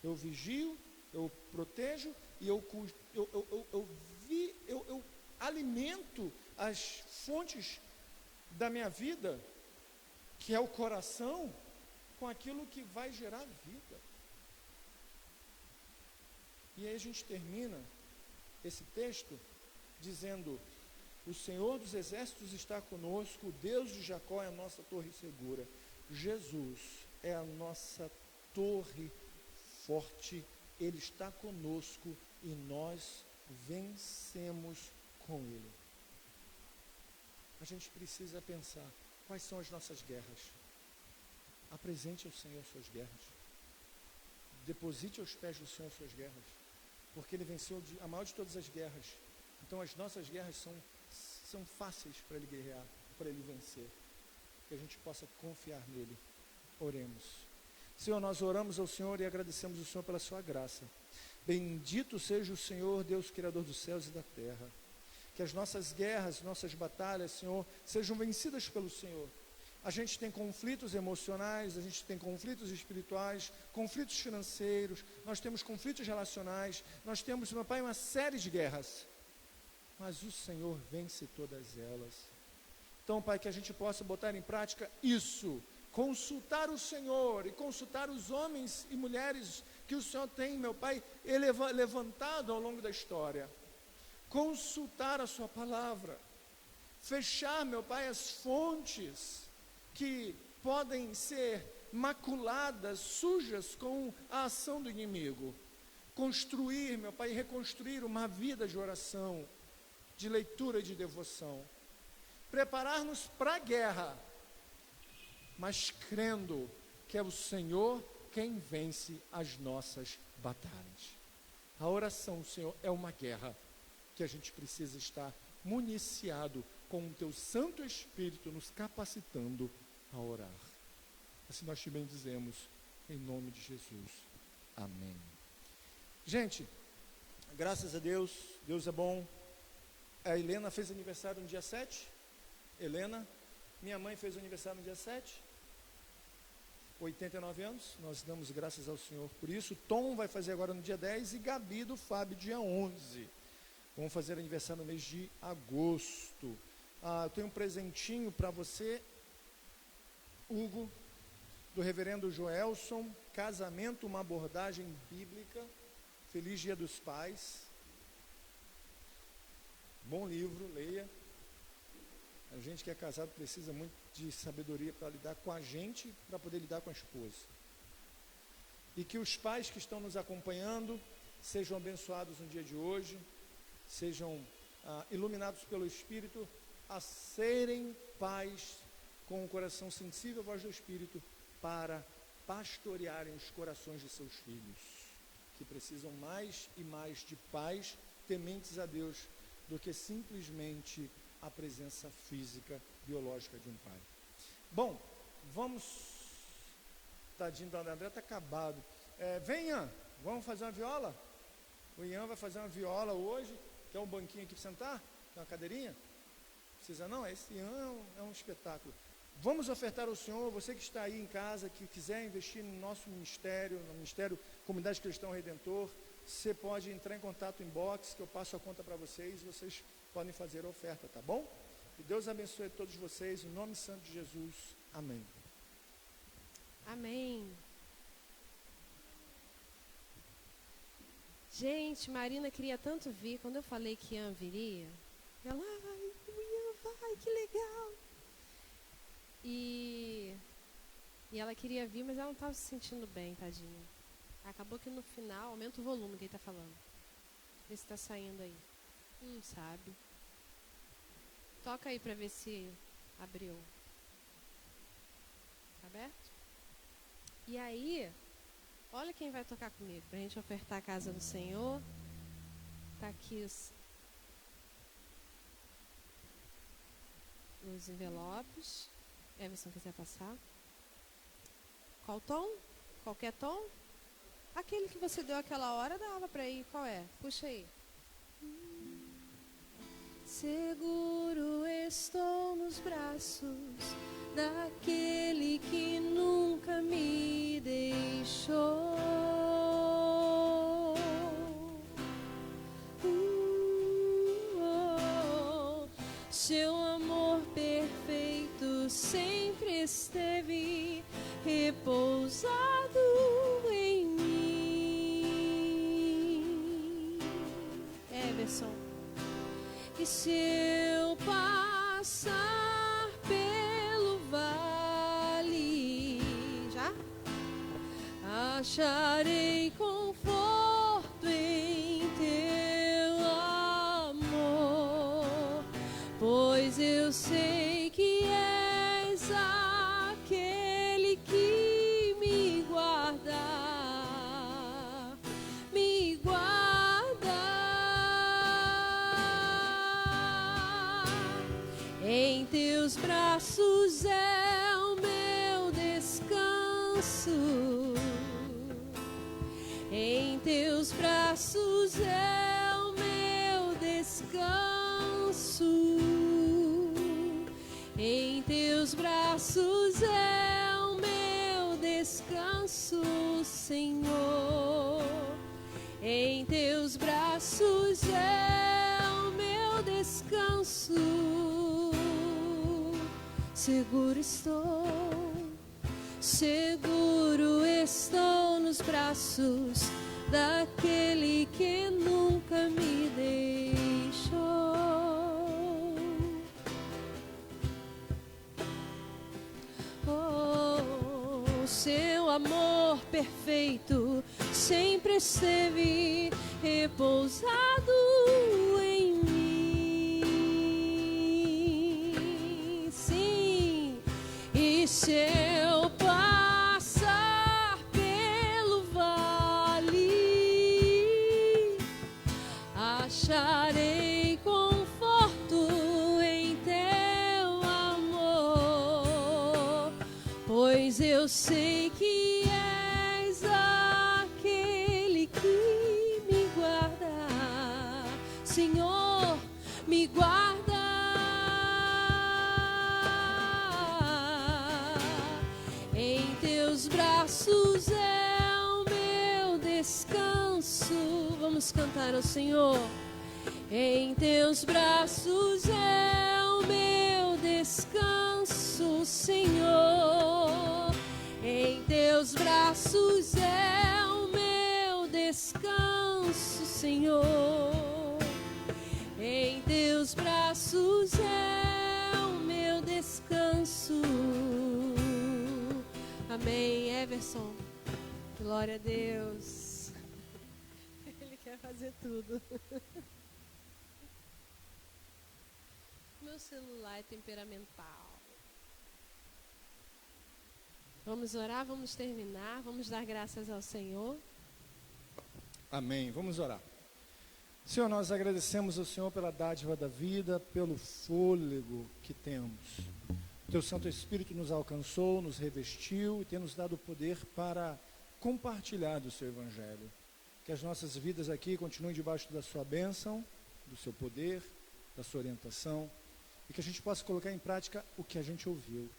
Eu vigio, eu protejo e eu alimento as fontes da minha vida, que é o coração, com aquilo que vai gerar vida. E aí a gente termina esse texto dizendo: o Senhor dos exércitos está conosco, o Deus de Jacó é a nossa torre segura. Jesus é a nossa torre forte, Ele está conosco e nós vencemos com Ele. A gente precisa pensar: quais são as nossas guerras? Apresente ao Senhor suas guerras. Deposite aos pés do Senhor suas guerras, porque Ele venceu a maior de todas as guerras. Então as nossas guerras são fáceis para Ele guerrear, para Ele vencer. Que a gente possa confiar nele. Oremos. Senhor, nós oramos ao Senhor e agradecemos ao Senhor pela sua graça. Bendito seja o Senhor, Deus Criador dos céus e da terra. Que as nossas guerras, nossas batalhas, Senhor, sejam vencidas pelo Senhor. A gente tem conflitos emocionais, a gente tem conflitos espirituais, conflitos financeiros, nós temos conflitos relacionais, nós temos, meu Pai, uma série de guerras. Mas o Senhor vence todas elas. Então, Pai, que a gente possa botar em prática isso, consultar o Senhor e consultar os homens e mulheres que o Senhor tem, meu Pai, levantado ao longo da história. Consultar a sua palavra, fechar, meu Pai, as fontes que podem ser maculadas, sujas com a ação do inimigo. Construir, meu Pai, reconstruir uma vida de oração, de leitura e de devoção. Preparar-nos para a guerra, mas crendo que é o Senhor quem vence as nossas batalhas. A oração, Senhor, é uma guerra que a gente precisa estar municiado com o Teu Santo Espírito nos capacitando a orar. Assim nós te bendizemos, em nome de Jesus. Amém. Gente, graças a Deus, Deus é bom. A Helena fez aniversário no dia 7. Helena, minha mãe fez aniversário no dia 7. 89 anos, nós damos graças ao Senhor por isso. Tom vai fazer agora no dia 10 e Gabi do Fábio dia 11. Vamos fazer aniversário no mês de agosto. Eu tenho um presentinho para você, Hugo, do reverendo Joelson, Casamento, uma abordagem bíblica. Feliz Dia dos Pais. Bom livro, leia. A gente que é casado precisa muito de sabedoria para lidar com a gente, para poder lidar com a esposa. E que os pais que estão nos acompanhando sejam abençoados no dia de hoje, sejam iluminados pelo Espírito a serem pais com o coração sensível à voz do Espírito para pastorearem os corações de seus filhos, que precisam mais e mais de pais tementes a Deus do que simplesmente a presença física, biológica de um pai. Bom, vamos... Tadinho do André, está acabado. Vem, Ian, vamos fazer uma viola? O Ian vai fazer uma viola hoje. Quer um banquinho aqui para sentar? Quer uma cadeirinha? Precisa não? Esse Ian é um espetáculo. Vamos ofertar ao Senhor, você que está aí em casa, que quiser investir no nosso ministério, no Ministério Comunidade Cristã Redentor, você pode entrar em contato, inbox, que eu passo a conta para vocês, e vocês podem fazer a oferta, tá bom? Que Deus abençoe todos vocês, em nome santo de Jesus. Amém. Amém. Gente, Marina queria tanto vir. Quando eu falei que Ian viria, ela, o Ian vai, que legal. E ela queria vir, mas ela não estava se sentindo bem, tadinha. Acabou que no final, aumenta o volume que ele está falando. Vê se está saindo aí. Não sabe. Toca aí para ver se abriu. Tá aberto? E aí, olha quem vai tocar comigo, para a gente ofertar a casa do Senhor. Está aqui os envelopes. Everson, quiser passar. Qual tom? Qualquer tom? Aquele que você deu aquela hora, dava para ir. Qual é? Puxa aí. Seguro estou nos braços daquele que nunca me deixou. Seu amor perfeito sempre esteve repousado em mim. Everson. E se eu passar pelo vale, já acharei conforto em teu amor, pois eu sei que és aquele que me guarda, me guarda. Em teus braços é o meu descanso. Em teus braços é o meu descanso. Em teus braços é o meu descanso, Senhor. Em teus braços é o meu descanso. Seguro estou nos braços daquele que nunca me deixou. Oh, seu amor perfeito sempre esteve repousado em mim. Sim, e se eu passar pelo vale, acharei conforto em teu amor, pois eu sei que és aquele que me guarda, Senhor, me guarda. Em teus braços é o meu descanso. Vamos cantar ao Senhor. Em teus braços é o meu descanso, Senhor. Em teus braços é o meu descanso, Senhor. Em teus braços é o meu descanso. Amém, Everson. Glória a Deus. Ele quer fazer tudo. Meu celular é temperamental. Vamos orar, vamos terminar, vamos dar graças ao Senhor. Amém. Vamos orar. Senhor, nós agradecemos ao Senhor pela dádiva da vida, pelo fôlego que temos. O Teu Santo Espírito nos alcançou, nos revestiu e tem nos dado o poder para compartilhar do Seu Evangelho. Que as nossas vidas aqui continuem debaixo da Sua bênção, do Seu poder, da Sua orientação, e que a gente possa colocar em prática o que a gente ouviu,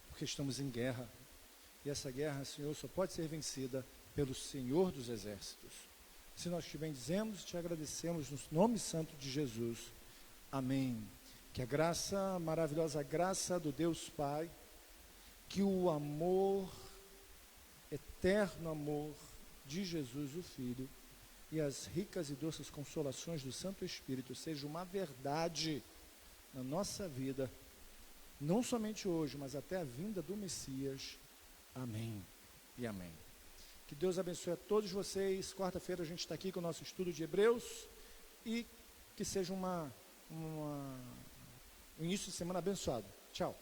porque estamos em guerra. E essa guerra, Senhor, só pode ser vencida pelo Senhor dos Exércitos. Se nós te bendizemos, te agradecemos no nome santo de Jesus. Amém. Que a graça, maravilhosa graça do Deus Pai, que o amor, eterno amor de Jesus o Filho, e as ricas e doces consolações do Santo Espírito sejam uma verdade na nossa vida, não somente hoje, mas até a vinda do Messias. Amém e amém. Que Deus abençoe a todos vocês. Quarta-feira a gente está aqui com o nosso estudo de Hebreus e que seja um início de semana abençoado. Tchau.